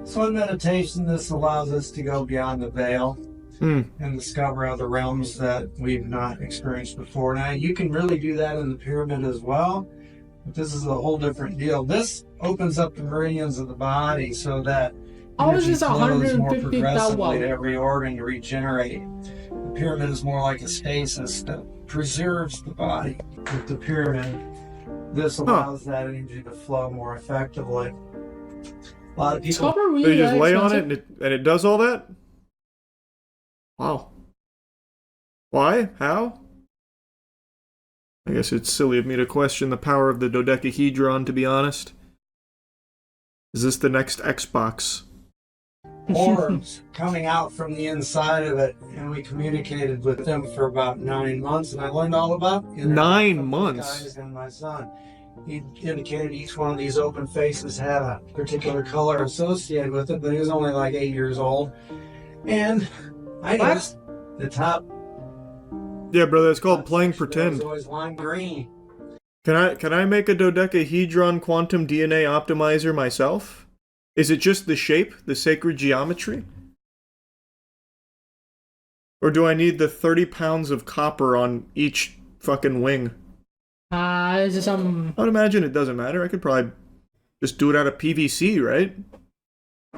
So in meditation, this allows us to go beyond the veil and discover other realms that we've not experienced before. Now, you can really do that in the pyramid as well, but this is a whole different deal. This opens up the meridians of the body so that How is energy this flows more 150,000? progressively to every organ to regenerate. The pyramid is more like a stasis that preserves the body. With the pyramid, this allows that energy to flow more effectively. A lot of people They just lay on it and it does all that? Wow. Why? How? I guess it's silly of me to question the power of the dodecahedron, to be honest. Is this the next Xbox? orbs coming out from the inside of it, and we communicated with them for about 9 months, and I learned all about it. 9 months? Guys and my son. He indicated each one of these open faces had a particular color associated with it, but he was only like 8 years old. And I noticed the top Yeah, brother, it's called playing pretend. was always lime green. Can I make a dodecahedron quantum DNA optimizer myself? Is it just the shape, the sacred geometry? Or do I need the 30 pounds of copper on each fucking wing? Is it some... I would imagine it doesn't matter. I could probably just do it out of PVC, right?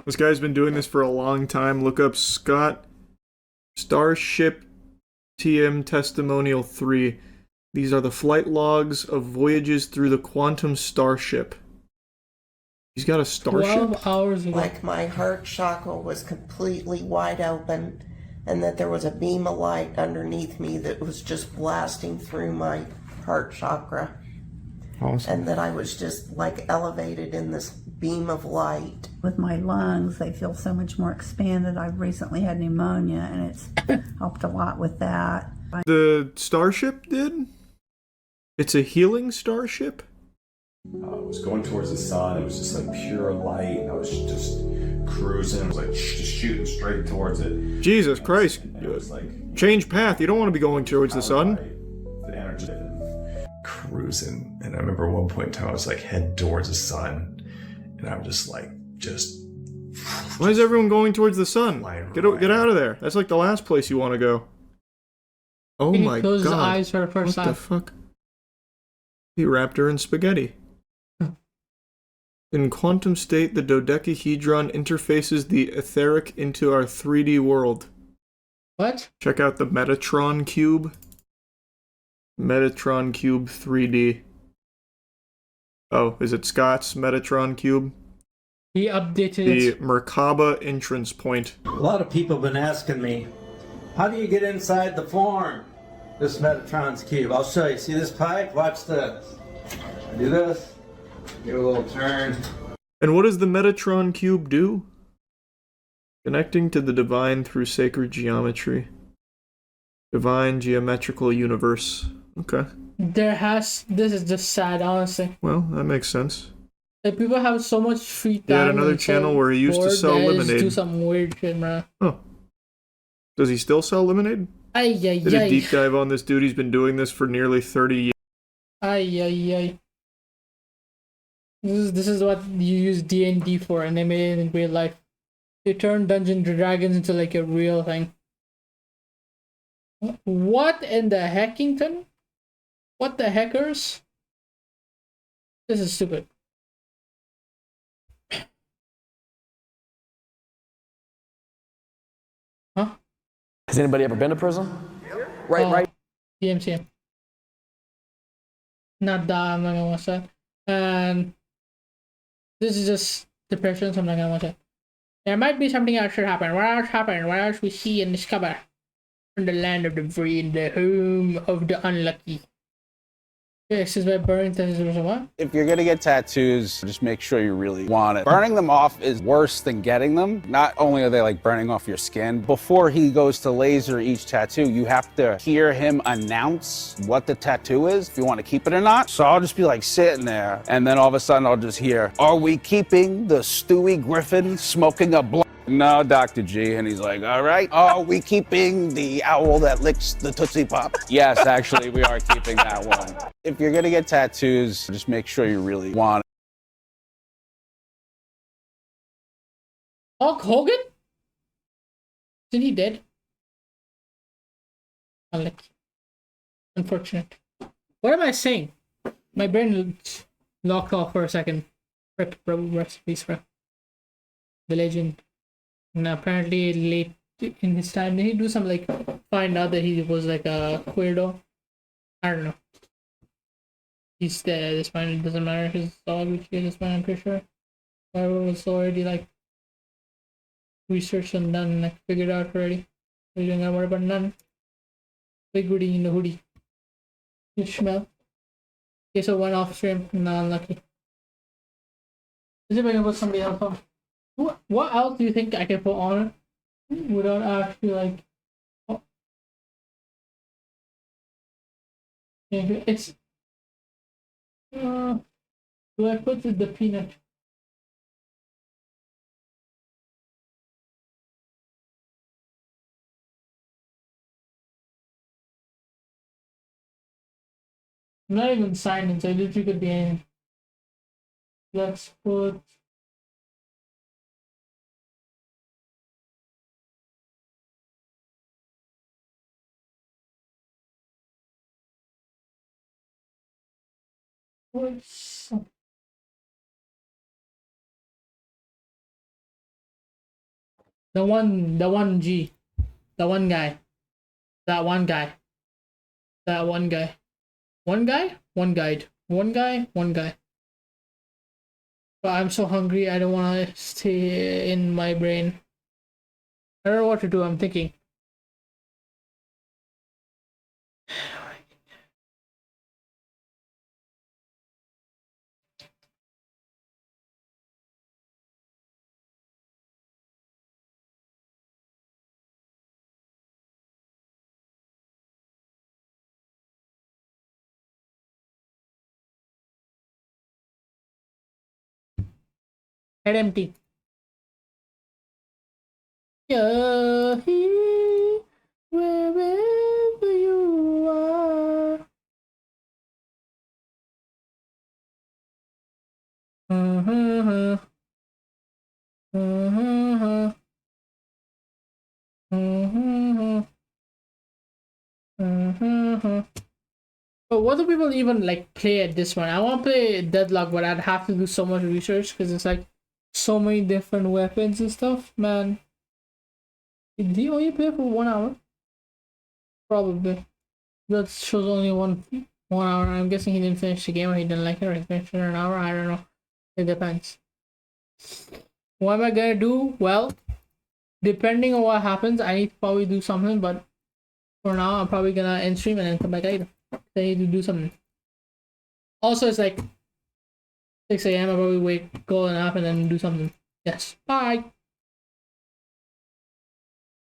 This guy's been doing this for a long time. Look up Scott Starship TM Testimonial 3. These are the flight logs of voyages through the quantum starship. He's got a starship? 12 hours ago. Like my heart chakra was completely wide open, and that there was a beam of light underneath me that was just blasting through my heart chakra. Awesome. And that I was just like elevated in this beam of light. With my lungs, they feel so much more expanded. I've recently had pneumonia, and it's helped a lot with that. The starship did? It's a healing starship? I was going towards the sun. It was just like pure light, and I was just cruising. I was like just shooting straight towards it. Jesus Christ. It was like change path. You don't want to be going towards the sun. the energy cruising, and I remember at one point in time I was like head towards the sun, and I'm just like Why is everyone going towards the sun? Get out of there. That's like the last place you want to go. Oh He my closed god. his eyes for the first what time. the fuck? He wrapped her in spaghetti. In quantum state, the dodecahedron interfaces the etheric into our 3D world. What? Check out the Metatron cube. Metatron cube 3D. Oh, is it Scott's Metatron cube? He updated The it. Merkaba entrance point. A lot of people have been asking me, how do you get inside the form? This Metatron's cube. I'll show you. See this pipe? Watch this. I do this. Give it a little turn. And what does the Metatron cube do? Connecting to the divine through sacred geometry. Divine geometrical universe. Okay. This is just sad, honestly. Well, that makes sense. Like, people have so much free time. He had another and so channel where he used to bored sell that they just lemonade. do some weird shit, man. Oh. Does he still sell lemonade? Ay, ay, Did a ay. deep dive on this dude. He's been doing this for nearly 30 years. Ay, ay, ay. This is what you use D&D for, and they made it in real life. They turned Dungeons and Dragons into like a real thing. What in the Hackington? What the heckers? This is stupid. Huh? Has anybody ever been to prison? Right. TMCM. Not that, I'm not gonna watch that. And this is just depression, so I'm not gonna watch it. There might be something else should happen. What else happened? What else we see and discover? in the land of the free, in the home of the unlucky. This is by burning tattoos or what? If you're gonna get tattoos, just make sure you really want it. Burning them off is worse than getting them. Not only are they like burning off your skin, before he goes to laser each tattoo, you have to hear him announce what the tattoo is, if you want to keep it or not. So I'll just be like sitting there, and then all of a sudden I'll just hear, "Are we keeping the Stewie Griffin smoking a blunt?" "No, Dr. G." And he's like, "All right. Are we keeping the owl that licks the Tootsie Pop?" "Yes, actually, we are keeping that one." If you're gonna get tattoos, just make sure you really want it. Hulk Hogan? Isn't he dead? Unlucky. Unfortunate. What am I saying? My brain locked off for a second. Rip, bro, rest in peace, bro. The legend. And apparently late in his time, did he do some like find out that he was like a weirdo? I don't know. He's dead. This man, it doesn't matter. His dog, which is this man, I'm pretty sure. Whatever was already like researched and done, like figured out already. We don't gotta worry about none. Big goodie in the hoodie. You smell. Okay, so one off stream. No, unlucky. Is it gonna put somebody else on? What else do you think I can put on it without actually like? Oh. It's. Do I put the peanut? I'm not even signed, so it literally could be anything. Let's put. What's the one G, the one guy, that one guy, that one guy, one guy, one guide, one guy, one guy. But I'm so hungry, I don't want to stay in my brain. I don't know what to do. I'm thinking. Head empty. You're here, wherever you are. But what do people even like play at this one? I want to play Deadlock, but I'd have to do so much research because it's like so many different weapons and stuff, man. Did he only play for 1 hour? Probably. That shows only one hour. I'm guessing he didn't finish the game or he didn't like it or he finished it in an hour. I don't know. It depends. What am I gonna do? Well, depending on what happens, I need to probably do something, but for now I'm probably gonna end stream and then come back later. I need to do something. Also, it's like 6 a.m. I'll probably go and up and then do something. Yes. Bye.